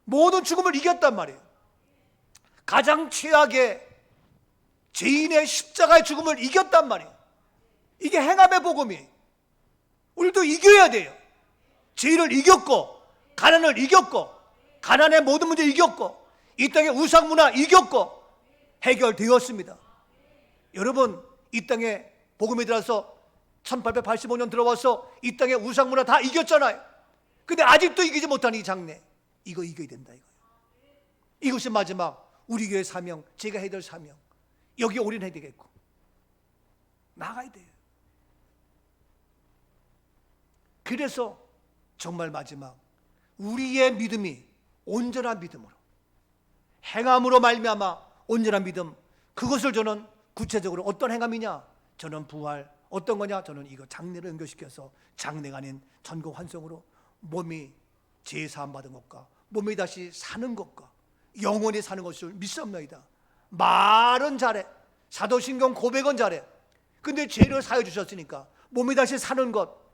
Speaker 1: 모든 죽음을 이겼단 말이에요. 가장 최악의 죄인의 십자가의 죽음을 이겼단 말이에요. 이게 행함의 복음이에요. 우리도 이겨야 돼요. 죄를 이겼고, 가난을 이겼고, 가난의 모든 문제 이겼고, 이 땅의 우상문화 이겼고, 해결되었습니다. 여러분, 이 땅에 복음이 들어서 1885년 들어와서 이 땅의 우상문화 다 이겼잖아요. 근데 아직도 이기지 못한 이 장래, 이거 이겨야 된다 이거예요. 이것이 마지막 우리 교회 사명, 제가 해야 될 사명. 여기에 올인해야 되겠고 나가야 돼요. 그래서 정말 마지막 우리의 믿음이 온전한 믿음으로, 행함으로 말미암아 온전한 믿음, 그것을 저는 구체적으로 어떤 행함이냐, 저는 부활. 어떤 거냐, 저는 이거 장례를 연결시켜서 장례가 아닌 천국 환성으로 몸이 제사함 받은 것과 몸이 다시 사는 것과 영원히 사는 것을 믿습니다. 말은 잘해, 사도신경 고백은 잘해. 근데 죄를 사해 주셨으니까 몸이 다시 사는 것,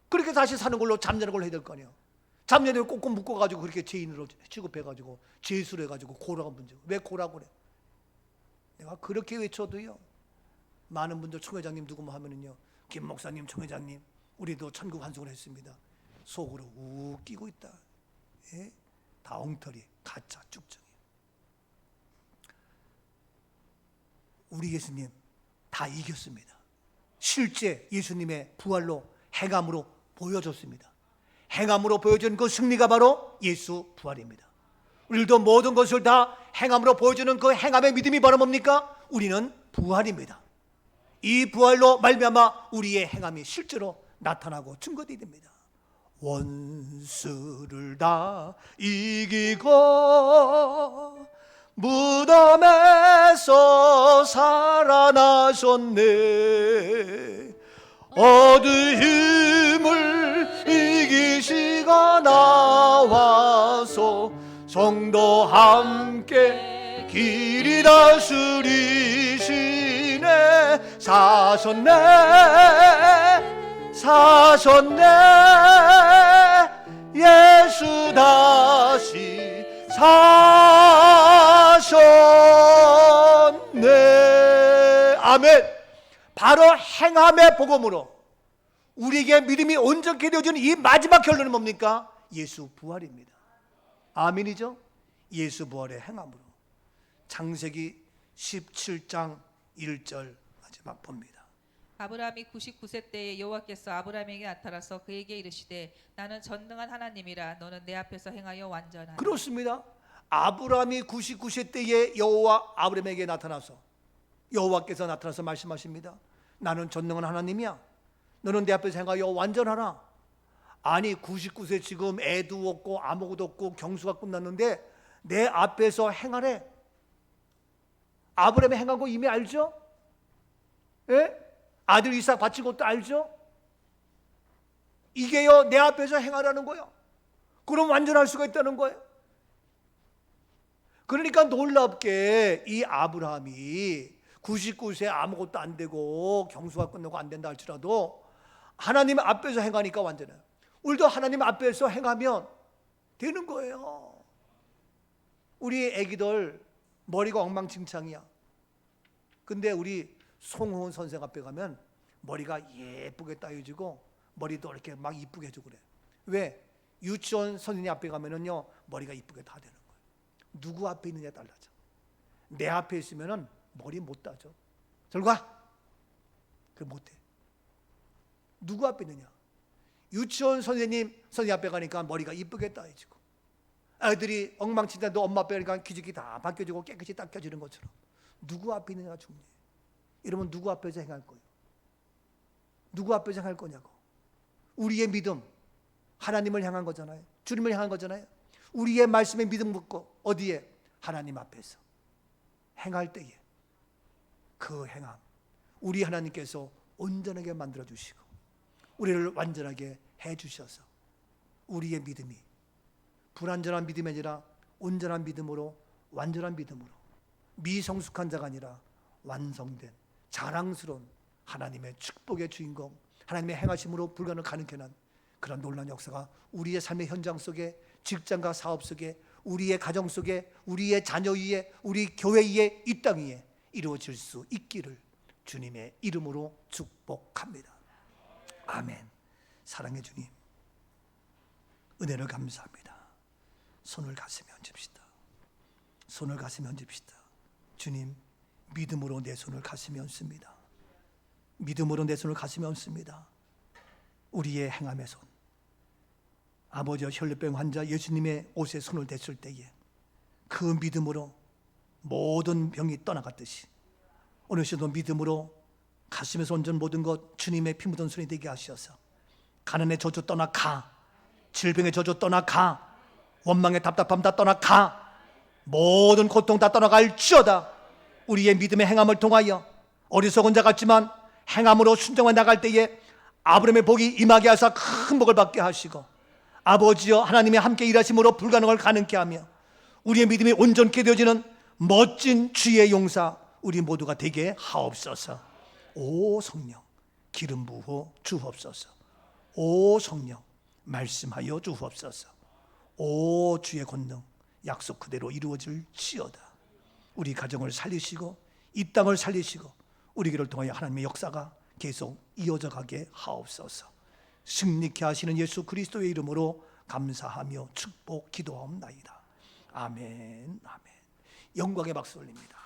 Speaker 1: 그렇게 다시 사는 걸로 잠자는 걸 해야 될 거 아니에요. 잠자는 걸 꽁꽁 묶어가지고 그렇게 죄인으로 취급해가지고 죄수로 해가지고 고라고 문제. 왜 고라고 그래? 내가 그렇게 외쳐도요, 많은 분들 총회장님 누구 뭐 하면은요, 김 목사님, 총회장님, 우리도 천국 환송을 했습니다. 속으로 웃기고 있다. 예? 다 엉터리, 가짜, 쭉정이. 우리 예수님 다 이겼습니다. 실제 예수님의 부활로, 행함으로 보여줬습니다. 행함으로 보여준 그 승리가 바로 예수 부활입니다. 우리도 모든 것을 다 행함으로 보여주는 그 행함의 믿음이 바로 뭡니까? 우리는 부활입니다. 이 부활로 말미암아 우리의 행함이 실제로 나타나고 증거되게 됩니다. 원수를 다 이기고 무덤에서 살아나셨네. 어두움을 이기시고 나와서 성도 함께 길이 다스리시네. 사셨네, 사셨네, 예수 다시 사셨네. 아멘. 바로 행함의 복음으로 우리에게 믿음이 온전케 되어지는 이 마지막 결론은 뭡니까? 예수 부활입니다. 아멘이죠? 예수 부활의 행함으로. 창세기 17장 1절 마지막 봅니다.
Speaker 2: 아브라함이 99세 때에 여호와께서 아브라함에게 나타나서 그에게 이르시되 나는 전능한 하나님이라 너는 내 앞에서 행하여 완전하라. 그렇습니다. 아브라함이 99세 때에 여호와 아브라함에게 나타나서, 여호와께서 나타나서 말씀하십니다. 나는 전능한 하나님이야. 너는 내 앞에서 행하여 완전하라. 아니 99세 지금 애도 없고 아무것도 없고 경수가 끝났는데 내 앞에서 행하래. 아브라함이 행한 거 이미 알죠? 예? 아들 이삭 바친 것도 알죠? 이게요 내 앞에서 행하라는 거예요. 그럼 완전할 수가 있다는 거예요. 그러니까 놀랍게 이 아브라함이 99세 아무것도 안 되고 경수가 끝나고 안 된다 할지라도 하나님 앞에서 행하니까 완전해요. 우리도 하나님 앞에서 행하면 되는 거예요. 우리 애기들 머리가 엉망진창이야. 근데 우리 송호은 선생 앞에 가면 머리가 예쁘게 따여지고 머리도 이렇게 막 이쁘게 해주고 그래. 왜? 유치원 선생님 앞에 가면은요 머리가 이쁘게 다 되는 거예요. 누구 앞에 있느냐에 달라져. 내 앞에 있으면은 머리 못 따져. 결과 그 못해. 누구 앞에 있느냐? 유치원 선생님 앞에 가니까 머리가 이쁘게 따여지고, 아이들이 엉망진창도 엄마 앞에 가니까 기저귀 다 벗겨지고 깨끗이 닦여지는 것처럼 누구 앞에 있느냐가 중요해. 여러분 누구 앞에서 행할 거예요? 누구 앞에서 행할 거냐고. 우리의 믿음 하나님을 향한 거잖아요. 주님을 향한 거잖아요. 우리의 말씀에 믿음 묻고 어디에? 하나님 앞에서 행할 때에 그 행함 우리 하나님께서 온전하게 만들어 주시고 우리를 완전하게 해 주셔서 우리의 믿음이
Speaker 1: 불완전한 믿음이 아니라 온전한 믿음으로, 완전한 믿음으로, 미성숙한 자가 아니라 완성된 자랑스러운 하나님의 축복의 주인공, 하나님의 행하심으로 불가능을 가능케 하는 그런 놀라운 역사가 우리의 삶의 현장 속에, 직장과 사업 속에, 우리의 가정 속에, 우리의 자녀 위에, 우리 교회 위에, 이 땅 위에 이루어질 수 있기를 주님의 이름으로 축복합니다. 아멘. 사랑의 주님, 은혜를 감사합니다. 손을 가슴에 얹읍시다. 손을 가슴에 얹읍시다. 주님, 믿음으로 내 손을 가슴에 얹습니다. 믿음으로 내 손을 가슴에 얹습니다. 우리의 행함의 손, 아버지와 혈류병 환자 예수님의 옷에 손을 댔을 때에 그 믿음으로 모든 병이 떠나갔듯이 오늘 시도 믿음으로 가슴에서 얹은 모든 것 주님의 피 묻은 손이 되게 하셔서 가난의 저주 떠나가, 질병의 저주 떠나가, 원망의 답답함 다 떠나가, 모든 고통 다 떠나갈지어다. 우리의 믿음의 행함을 통하여 어리석은 자 같지만 행함으로 순종해 나갈 때에 아브라함의 복이 임하게 하사 큰 복을 받게 하시고, 아버지여 하나님이 함께 일하심으로 불가능을 가능케 하며 우리의 믿음이 온전케 되어지는 멋진 주의 용사 우리 모두가 되게 하옵소서. 오 성령, 기름 부어 주옵소서. 오 성령, 말씀하여 주옵소서. 오 주의 권능, 약속 그대로 이루어질지어다. 우리 가정을 살리시고 이 땅을 살리시고 우리 길을 통하여 하나님의 역사가 계속 이어져 가게 하옵소서. 승리케 하시는 예수 그리스도의 이름으로 감사하며 축복 기도하옵나이다. 아멘. 아멘. 영광의 박수 올립니다.